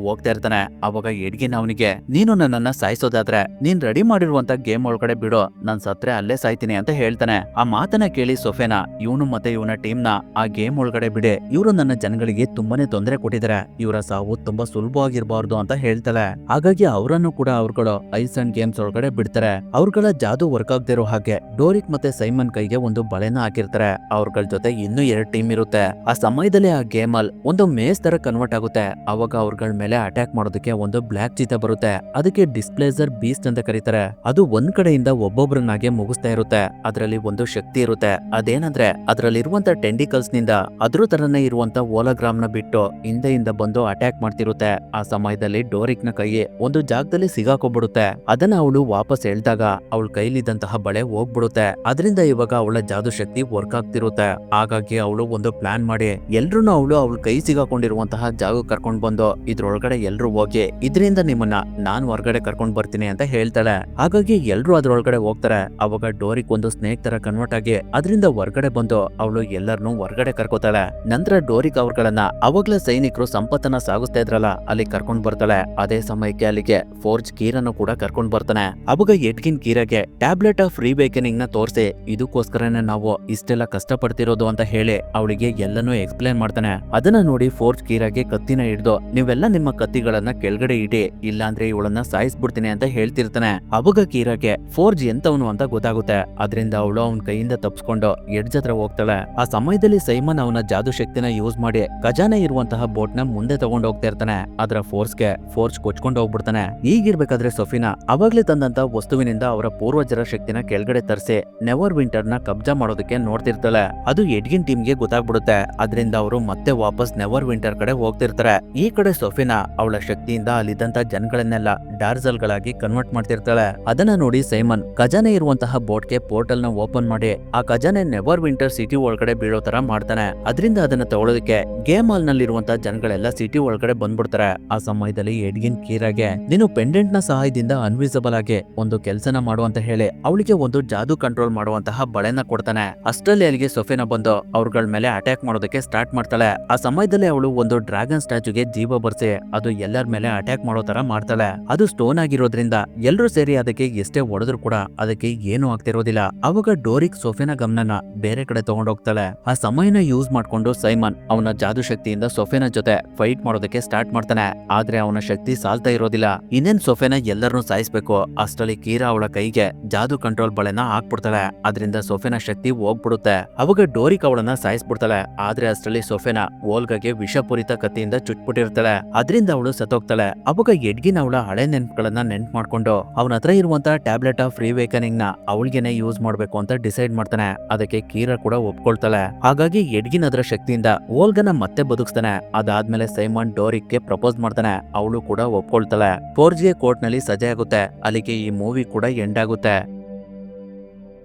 ಹೋಗ್ತಾ ಇರ್ತಾನೆ. ಅವಾಗ ಎಡ್ಗಿನ್ ಅವನಿಗೆ ನೀನು ನನ್ನನ್ನ ಸಾಯಿಸೋದಾದ್ರೆ ನೀನ್ ರೆಡಿ ಮಾಡಿರುವಂತ ಗೇಮ್ ಒಳಗಡೆ ಬಿಡು, ನಾನ್ ಸತ್ರೆ ಅಲ್ಲೇ ಸಾಯ್ತೀನಿ ಅಂತ ಹೇಳ್ತಾನೆ. ಆ ಮಾತನ್ನ ಕೇಳಿ ಸೊಫೆನಾ ಇವನು ಮತ್ತೆ ಇವನ ಟೀಮ್ ನ ಆ ಗೇಮ್ ಒಳಗಡೆ ಬಿಡೆ, ಇವರು ನನ್ನ ಜನಗಳಿಗೆ ತುಂಬಾನೇ ತೊಂದರೆ ಕೊಟ್ಟಿದ್ದಾರೆ, ಇವರ ಸಾವು ತುಂಬಾ ಸುಲಭವಾಗಿರ್ಬಾರ್ದು ಅಂತ ಹೇಳ್ತಾಳೆ. ಹಾಗಾಗಿ ಅವರನ್ನು ಕೂಡ ಅವ್ರುಗಳು ಐಸ್ ಅಂಡ್ ಗೇಮ್ಸ್ ಒಳಗಡೆ ಬಿಡ್ತಾರೆ. ಅವ್ರಗಳ ಜಾದು ವರ್ಕ್ ಆಗದಿರೋ ಹಾಗೆ ಡೋರಿಕ್ ಮತ್ತೆ ಸೈಮನ್ ಕೈಗೆ ಒಂದು ಬಳೆನ ಹಾಕಿರ್ತಾರೆ. ಅವ್ರಗಳ ಜೊತೆ ಇನ್ನೂ 2 ಟೀಮ್ ಇರುತ್ತೆ. ಆ ಸಮಯದಲ್ಲಿ ಆ ಗೇಮ್ ಅಲ್ಲಿ ಒಂದು ಮೇಸ್ ತರ ಕನ್ವರ್ಟ್ ಆಗುತ್ತೆ. ಅವಾಗ ಅವ್ರಗಳ ಮೇಲೆ ಅಟ್ಯಾಕ್ ಮಾಡೋದಕ್ಕೆ ಒಂದು ಬ್ಲಾಕ್ ಚೀತಾ ಬರುತ್ತೆ. ಅದಕ್ಕೆ ಡಿಸ್ಪ್ಲೇಸರ್ ಬೀಸ್ಟ್ ಅಂತ ಕರೀತಾರೆ. ಅದು ಒಂದ್ ಕಡೆಯಿಂದ ಒಬ್ಬೊಬ್ರನ್ನಾಗೆ ಮುಗಿಸ್ತಾ ಇರುತ್ತೆ. ಅದರಲ್ಲಿ ಒಂದು ಶಕ್ತಿ ಇರುತ್ತೆ. ಅದೇನಂದ್ರೆ ಅದರಲ್ಲಿರುವಂತ ಟೆಂಡಿಕಲ್ಸ್ ನಿಂದ ಅದ್ರ ತರನೇ ಇರುವಂತ ಓಲಾಗ್ರಾಮ್ ನ ಬಿಟ್ಟು ಹಿಂದೆಯಿಂದ ಬಂದು ಅಟ್ಯಾಕ್ ಮಾಡ್ತಿರುತ್ತೆ. ಆ ಸಮಯದಲ್ಲಿ ಡೋರಿಕ್ ನ ಕೈ ಒಂದು ಜಾಗದಲ್ಲಿ ಸಿಗಾಕೊಬಿಡುತ್ತೆ. ಅದನ್ನ ಅವಳು ವಾಪಸ್ ಎಳ್ದಾಗ ಅವಳ ಕೈಲಿದ್ದಂತಹ ಬಳೆ ಹೋಗ್ಬಿಡುತ್ತೆ. ಅದರಿಂದ ಇವಾಗ ಅವಳ ಜಾದು ಶಕ್ತಿ ವರ್ಕ್ ಆಗ್ತಿರುತ್ತೆ. ಹಾಗಾಗಿ ಅವಳು ಒಂದು ಪ್ಲಾನ್ ಮಾಡಿ ಎಲ್ರು ಅವಳು ಅವಳ ಕೈ ಸಿಗಾಕೊಂಡಿರುವಂತಹ ಜಾಗ ಕರ್ಕೊಂಡ್ ಬಂದು ಇದ್ರೊಳಗಡೆ ಎಲ್ರು ಹೋಗಿ ಇದರಿಂದ ನಿಮ್ಮನ್ನ ನಾನ್ ಹೊರಗಡೆ ಕರ್ಕೊಂಡ್ ಬರ್ತೀನಿ ಅಂತ ಹೇಳ್ತಾಳೆ. ಹಾಗಾಗಿ ಎಲ್ರು ಅದ್ರೊಳಗಡೆ ಹೋಗ್ತಾರೆ. ಅವಾಗ ಡೋರಿಕ್ ಒಂದು ಸ್ನೇಕ್ ತರ ಕನ್ವರ್ಟ್ ಆಗಿ ಅದರಿಂದ ಹೊರಗಡೆ ಬಂದು ಅವಳು ಎಲ್ಲರನ್ನೂ ಹೊರಗಡೆ ಕರ್ಕೋತಾಳೆ. ನಂತರ ಡೋರಿಕ್ ಅವ್ರಗಳನ್ನ ಅವಾಗ್ಲೇ ಸೈನಿಕರು ಸಂಪತ್ತನ್ನ ಸಾಗಿಸ್ತಾ ಇದ್ರಲ್ಲ ಅಲ್ಲಿ ಕರ್ಕೊಂಡ್ ಬರ್ತಾಳೆ. ಅದೇ ಸಮಯಕ್ಕೆ ಅಲ್ಲಿಗೆ ಫೋರ್ಜ್ ಕೀರನ್ನು ಕೂಡ ಕರ್ಕೊಂಡ್ ಬರ್ತಾನೆ. ಅವಾಗ ಎಡ್ಗಿನ್ ಕೀರಾಗೆ ಟ್ಯಾಬ್ಲೆಟ್ ಆಫ್ ರೀವೇಕನಿಂಗ್ ನ ತೋರಿಸಿ ಇದಕ್ಕೋಸ್ಕರನೇ ನಾವು ಇಷ್ಟೆಲ್ಲ ಕಷ್ಟಪಡ್ತಿರೋದು ಅಂತ ಹೇಳಿ ಅವಳಿಗೆ ಎಲ್ಲನೂ ಎಕ್ಸ್ಪ್ಲೇನ್ ಮಾಡ್ತಾನೆ. ಅದನ್ನ ನೋಡಿ ಫೋರ್ಜ್ ಕೀರಾಗೆ ಕತ್ತಿನ ಹಿಡ್ದು ನೀವೆಲ್ಲ ನಿಮ್ಮ ಕತ್ತಿಗಳನ್ನ ಕೆಳಗಡೆ ಇಡಿ, ಇಲ್ಲಾಂದ್ರೆ ಇವಳನ್ನ ಸಾಯಿಸ್ಬಿಡ್ತೀನಿ ಅಂತ ಹೇಳ್ತಿರ್ತಾನೆ. ಅವಾಗ ಕೀರಾಗೆ ಫೋರ್ಜ್ ಎಂತವನು ಅಂತ ಗೊತ್ತಾಗುತ್ತೆ. ಅದರಿಂದ ಅವಳು ಅವನ ಕೈಯಿಂದ ತಪ್ಪಿಸ್ಕೊಂಡು ತಪ್ಪಿಸ್ಕೊಂಡು ಎಡ್ಜ್ ಹತ್ರ ಹೋಗ್ತಾಳೆ. ಆ ಸಮಯದಲ್ಲಿ ಸೈಮನ್ ಅವನ ಜಾದು ಶಕ್ತಿನ ಯೂಸ್ ಮಾಡಿ ಖಜಾನೆ ಇರುವಂತಹ ಬೋಟ್ ನ ಮುಂದೆ ತಗೊಂಡು ಹೋಗ್ತಾ ಇರ್ತಾನೆ. ಅದರ ಫೋರ್ಸ್ ಕೊಚ್ಕೊಂಡು ಹೋಗ್ಬಿಡ್ತಾನೆ. ಈಗಿರ್ಬೇಕಾದ್ರೆ ಸೊಫಿನಾ ಅವಾಗ್ಲೇ ತಂದಂತ ವಸ್ತುವಿನಿಂದ ಅವರ ಪೂರ್ವಜರ ಶಕ್ತಿನ ಕೆಳಗಡೆ ತರಿಸಿ ನೆವರ್ ವಿಂಟರ್ ನ ಕಬ್ಜಾ ಮಾಡೋದಕ್ಕೆ ನೋಡ್ತಿರ್ತಾಳೆ. ಅದು ಎಡ್ಗಿನ್ ಟೀಮ್ಗೆ ಗೊತ್ತಾಗ್ಬಿಡುತ್ತೆ. ಅದರಿಂದ ಅವರು ಮತ್ತೆ ವಾಪಸ್ ನೆವರ್ ವಿಂಟರ್ ಕಡೆ ಹೋಗ್ತಿರ್ತಾರೆ. ಈ ಕಡೆ ಸೊಫಿನಾ ಅವಳ ಶಕ್ತಿಯಿಂದ ಅಲ್ಲಿದ್ದಂತ ಜನಗಳನ್ನೆಲ್ಲ ಡಾರ್ಜಲ್ ಗಳಾಗಿ ಕನ್ವರ್ಟ್ ಮಾಡ್ತಿರ್ತಾಳೆ. ಅದನ್ನ ನೋಡಿ ಸೈಮನ್ ಖಜಾನೆ ಇರುವಂತಹ ಬೋಟ್ಗೆ ಪೋರ್ಟಲ್ ನ ಓಪನ್ ಮಾಡಿ ಆ ಖಜಾನೆ ನೆವರ್ ವಿಂಟರ್ ಸಿಟಿ ಒಳಗಡೆ ಬೀಳೋ ತರ ಮಾಡ್ತಾನೆ. ಅದರಿಂದ ಅದನ್ನ ತಗೊಳ್ಳೋದಕ್ಕೆ ಗೇಮ್ ಹಾಲ್ ನಲ್ಲಿರುವಂತಹ ಜನಗಳೆಲ್ಲ ಸಿಟಿ ಒಳಗಡೆ ಬಂದ್ಬಿಡ್ತಾರೆ. ಆ ಸಮಯದಲ್ಲಿ ಎಡ್ಗಿನ್ ಕೀರಾಗೆ ನೀನು ಪೆಂಡೆಂಟ್ ನ ಸಹಾಯದಿಂದ ಅನ್ವಿಸಿಬಲ್ ಆಗಿ ಒಂದು ಕೆಲಸನ ಮಾಡುವಂತ ಹೇಳಿ ಅವಳಿಗೆ ಒಂದು ಜಾದು ಕಂಟ್ರೋಲ್ ಮಾಡುವಂತಹ ಬಳೆನ ಕೊಡ್ತಾನೆ. ಅಷ್ಟರಲ್ಲಿ ಅಲ್ಲಿಗೆ ಸೊಫಿನಾ ಬಂದು ಅವ್ರಗಳ ಮೇಲೆ ಅಟ್ಯಾಕ್ ಮಾಡೋದಕ್ಕೆ ಸ್ಟಾರ್ಟ್ ಮಾಡ್ತಾಳೆ. ಆ ಸಮಯದಲ್ಲಿ ಅವಳು ಒಂದು ಡ್ರ್ಯಾಗನ್ ಸ್ಟ್ಯಾಚುಗೆ ಜೀವ ಬರ್ಸಿ ಅದು ಎಲ್ಲರ ಮೇಲೆ ಅಟ್ಯಾಕ್ ಮಾಡೋ ತರ ಮಾಡ್ತಾಳೆ. ಅದು ಸ್ಟೋನ್ ಆಗಿರೋದ್ರಿಂದ ಎಲ್ಲರೂ ಸೇರಿ ಅದಕ್ಕೆ ಎಷ್ಟೇ ಹೊಡೆದ್ರು ಕೂಡ ಅದಕ್ಕೆ ಏನು ಆಗ್ತಿರೋದಿಲ್ಲ. ಅವಾಗ ಡೋರಿಕ್ ಸೊಫಿನಾ ಗಮನನ ಬೇರೆ ಕಡೆ ತಗೊಂಡೋಗ್ತಾಳೆ. ಆ ಸಮಯನ ಯೂಸ್ ಮಾಡ್ಕೊಂಡು ಸೈಮನ್ ಅವನ ಜಾದು ಶಕ್ತಿಯಿಂದ ಸೊಫಿನಾ ಜೊತೆ ಫೈಟ್ ಮಾಡೋದಕ್ಕೆ ಸ್ಟಾರ್ಟ್ ಮಾಡ್ತಾನೆ. ಆದ್ರೆ ಅವನ ಶಕ್ತಿ ಸಾಲ್ತಾ ಇರೋದಿಲ್ಲ. ಇನ್ನೇನ್ ಸೊಫಿನಾ ಎಲ್ಲರನ್ನೂ ಸಾಯಿಸ್ಬೇಕು. ಅಷ್ಟರಲ್ಲಿ ಕೀರಾ ಅವಳ ಕೈಗೆ ಜಾದು ಕಂಟ್ರೋಲ್ ಬಳೆನ ಹಾಕ್ಬಿಡ್ತಾಳೆ. ಅದರಿಂದ ಸೊಫಿನಾ ಶಕ್ತಿ ಹೋಗ್ಬಿಡುತ್ತೆ. ಅವಾಗ ಡೋರಿಕ್ ಅವಳನ್ನ ಸಾಯಿಸ್ಬಿಡ್ತಾಳೆ. ಆದ್ರೆ ಅಷ್ಟರಲ್ಲಿ ಸೊಫಿನಾ ಓಲ್ಗಾಗೆ ವಿಷಪೂರಿತ ಕತ್ತಿಯಿಂದ ಚುಟ್ಬಿಟ್ಟಿರ್ತಾಳೆ. ಅದರಿಂದ ಅವಳು ಸತ್ತೋಗ್ತಾಳೆ. ಅವಾಗ ಎಡ್ಗಿನ್ ಅವಳ ಹಳೆ ನೆನ್ಪುಗಳನ್ನ ನೆನ್ಪು ಮಾಡ್ಕೊಂಡು ಅವನ ಹತ್ರ ಇರುವಂತಹ ಟ್ಯಾಬ್ಲೆಟ್ ಆಫ್ ರಿವೇಕನಿಂಗ್ ನ ಅವಳಿಗೆನೆ ಯೂಸ್ ಮಾಡ್ಬೇಕು ಅಂತ ಡಿಸೈಡ್ ಮಾಡ್ತಾನೆ. ಅದಕ್ಕೆ ಕೀರಾ ಕೂಡ ಒಪ್ಕೊಳ್ತಾಳೆ. ಹಾಗಾಗಿ ಎಡ್ಗಿನ್ ಅದರ ಶಕ್ತಿಯಿಂದ ಓಲ್ಗನ ಮತ್ತೆ ಬದುಕಿಸ್ತಾನೆ. ಅದಾದ್ಮೇಲೆ ಸೈಮನ್ ಡೋರಿಕ್ಗೆ ಪ್ರಪೋಸ್ ಮಾಡ್ತಾನೆ. ಅವಳು ಕೂಡ ಒಪ್ಕೊಳ್ತಾಳೆ. ಫೋರ್ಜ್ಗೆ ಕೋರ್ಟ್ ನಲ್ಲಿ ಸಜೆ ಆಗುತ್ತೆ. ಅಲ್ಲಿಗೆ ಈ ಮೂವಿ ಕೂಡ ಎಂಡ್ ಆಗುತ್ತೆ.